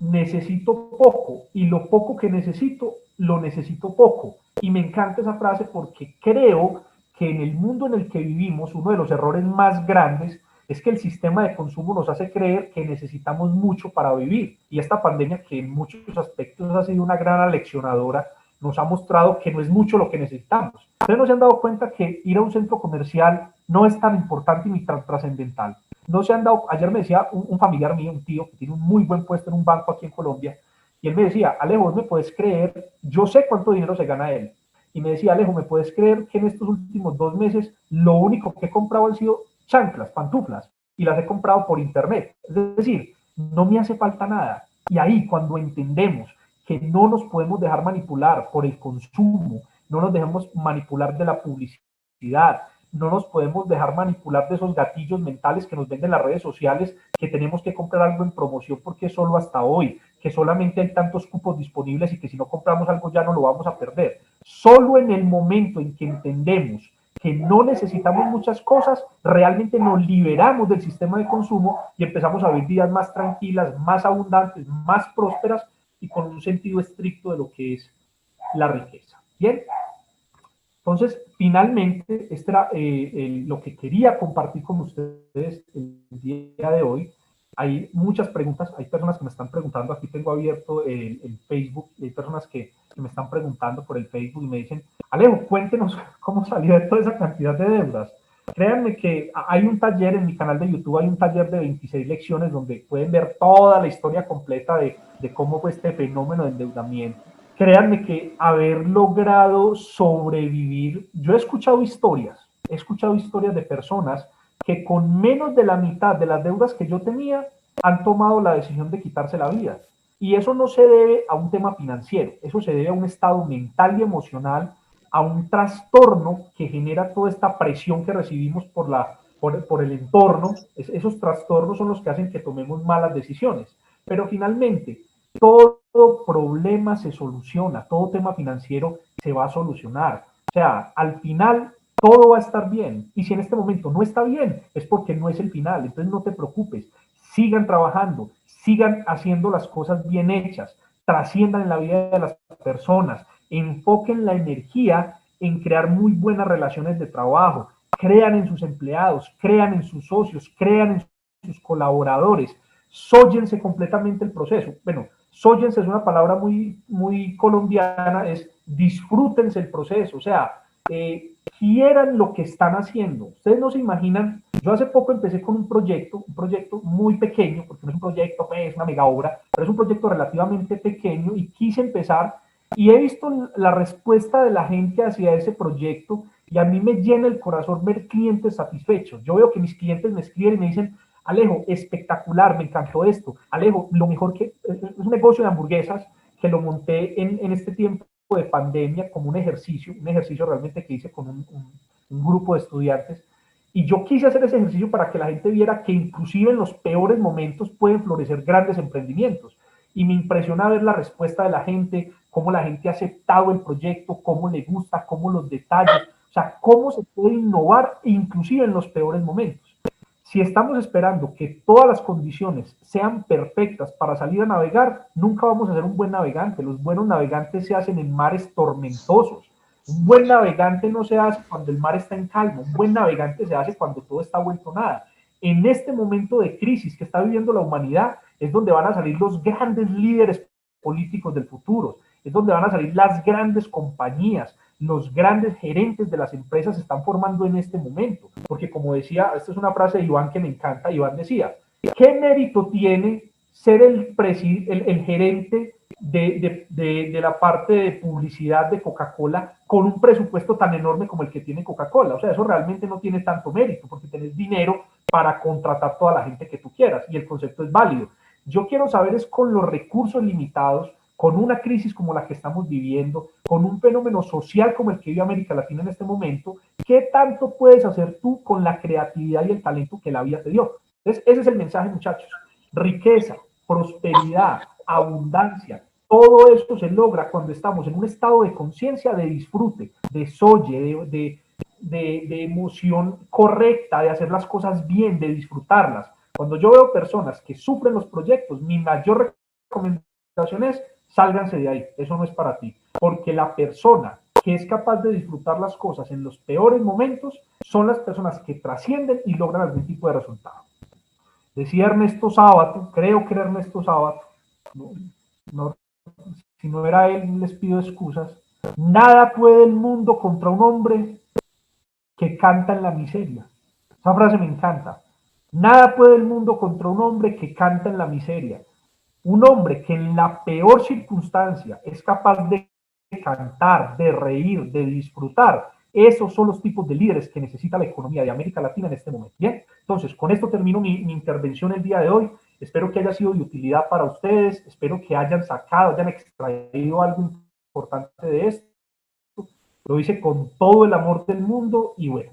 [SPEAKER 2] necesito poco y lo poco que necesito, lo necesito poco. Y me encanta esa frase porque creo que en el mundo en el que vivimos, uno de los errores más grandes es que el sistema de consumo nos hace creer que necesitamos mucho para vivir. Y esta pandemia, que en muchos aspectos ha sido una gran aleccionadora, nos ha mostrado que no es mucho lo que necesitamos. Ustedes no se han dado cuenta que ir a un centro comercial no es tan importante ni tan trascendental. No se han dado, ayer me decía un familiar mío, un tío que tiene un muy buen puesto en un banco aquí en Colombia, y él me decía, Alejo, ¿vos me puedes creer? Yo sé cuánto dinero se gana él. Y me decía, Alejo, ¿me puedes creer que en estos últimos 2 meses lo único que he comprado han sido chanclas, pantuflas, y las he comprado por internet? Es decir, no me hace falta nada. Y ahí, cuando entendemos que no nos podemos dejar manipular por el consumo, no nos dejamos manipular de la publicidad, no nos podemos dejar manipular de esos gatillos mentales que nos venden las redes sociales, que tenemos que comprar algo en promoción porque es solo hasta hoy, que solamente hay tantos cupos disponibles y que si no compramos algo ya no lo vamos a perder. Solo en el momento en que entendemos que no necesitamos muchas cosas, realmente nos liberamos del sistema de consumo y empezamos a vivir vidas más tranquilas, más abundantes, más prósperas y con un sentido estricto de lo que es la riqueza. Bien, entonces, finalmente, este era lo que quería compartir con ustedes el día de hoy. Hay muchas preguntas, hay personas que me están preguntando, aquí tengo abierto el Facebook, hay personas que me están preguntando por el Facebook y me dicen, Alejo, cuéntenos cómo salió de toda esa cantidad de deudas. Créanme que hay un taller en mi canal de YouTube, hay un taller de 26 lecciones donde pueden ver toda la historia completa de cómo fue este fenómeno de endeudamiento. Créanme que haber logrado sobrevivir, yo he escuchado historias de personas que con menos de la mitad de las deudas que yo tenía han tomado la decisión de quitarse la vida. Y eso no se debe a un tema financiero, eso se debe a un estado mental y emocional, a un trastorno que genera toda esta presión que recibimos por el entorno. Esos trastornos son los que hacen que tomemos malas decisiones. Pero finalmente, todo problema se soluciona, todo tema financiero se va a solucionar. O sea, al final todo va a estar bien. Y si en este momento no está bien, es porque no es el final. Entonces no te preocupes, sigan trabajando, sigan haciendo las cosas bien hechas, trasciendan en la vida de las personas, enfoquen la energía en crear muy buenas relaciones de trabajo, crean en sus empleados, crean en sus socios, crean en sus colaboradores, sóllense completamente el proceso. Bueno, sóllense es una palabra muy colombiana, es disfrútense el proceso, o sea, quieran lo que están haciendo. Ustedes no se imaginan, yo hace poco empecé con un proyecto muy pequeño, porque no es un proyecto, es una mega obra, pero es un proyecto relativamente pequeño y quise empezar y he visto la respuesta de la gente hacia ese proyecto y a mí me llena el corazón ver clientes satisfechos. Yo veo que mis clientes me escriben y me dicen, Alejo, espectacular, me encantó esto. Alejo, lo mejor que es un negocio de hamburguesas que lo monté en este tiempo de pandemia como un ejercicio realmente que hice con un grupo de estudiantes. Y yo quise hacer ese ejercicio para que la gente viera que inclusive en los peores momentos pueden florecer grandes emprendimientos. Y me impresiona ver la respuesta de la gente, cómo la gente ha aceptado el proyecto, cómo le gusta, cómo los detalles, o sea, cómo se puede innovar inclusive en los peores momentos. Si estamos esperando que todas las condiciones sean perfectas para salir a navegar, nunca vamos a ser un buen navegante. Los buenos navegantes se hacen en mares tormentosos. Un buen navegante no se hace cuando el mar está en calma. Un buen navegante se hace cuando todo está vuelto nada. En este momento de crisis que está viviendo la humanidad es donde van a salir los grandes líderes políticos del futuro. Es donde van a salir las grandes compañías, los grandes gerentes de las empresas se están formando en este momento. Porque como decía, esta es una frase de Iván que me encanta, Iván decía, ¿qué mérito tiene ser el gerente de la parte de publicidad de Coca-Cola con un presupuesto tan enorme como el que tiene Coca-Cola? O sea, eso realmente no tiene tanto mérito porque tenés dinero para contratar toda la gente que tú quieras y el concepto es válido. Yo quiero saber es con los recursos limitados, con una crisis como la que estamos viviendo, con un fenómeno social como el que vive América Latina en este momento, ¿qué tanto puedes hacer tú con la creatividad y el talento que la vida te dio? Entonces, ese es el mensaje, muchachos. Riqueza, prosperidad, abundancia, todo esto se logra cuando estamos en un estado de conciencia, de disfrute, de soye, de emoción correcta, de hacer las cosas bien, de disfrutarlas. Cuando yo veo personas que sufren los proyectos, mi mayor recomendación es sálganse de ahí, eso no es para ti, porque la persona que es capaz de disfrutar las cosas en los peores momentos son las personas que trascienden y logran algún tipo de resultado. Decía Ernesto Sábato, creo que era Ernesto Sábato, no, no, si no era él les pido excusas, nada puede el mundo contra un hombre que canta en la miseria. Esa frase me encanta. Nada puede el mundo contra un hombre que canta en la miseria. Un hombre que en la peor circunstancia es capaz de cantar, de reír, de disfrutar. Esos son los tipos de líderes que necesita la economía de América Latina en este momento. Bien, entonces con esto termino mi intervención el día de hoy. Espero que haya sido de utilidad para ustedes. Espero que hayan sacado, hayan extraído algo importante de esto. Lo hice con todo el amor del mundo y bueno,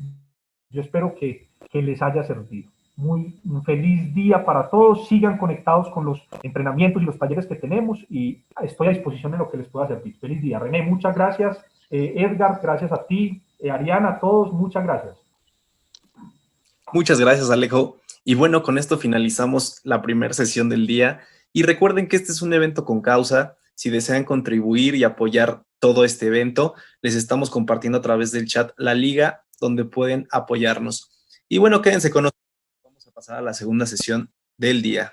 [SPEAKER 2] yo espero que les haya servido. Un feliz día para todos. Sigan conectados con los entrenamientos y los talleres que tenemos y estoy a disposición de lo que les pueda servir. Feliz día. René, muchas gracias. Edgar, gracias a ti. Ariana, a todos, muchas gracias.
[SPEAKER 1] Muchas gracias, Alejo. Y bueno, con esto finalizamos la primera sesión del día. Y recuerden que este es un evento con causa. Si desean contribuir y apoyar todo este evento, les estamos compartiendo a través del chat la liga donde pueden apoyarnos. Y bueno, quédense con nosotros. Vamos a pasar a la segunda sesión del día.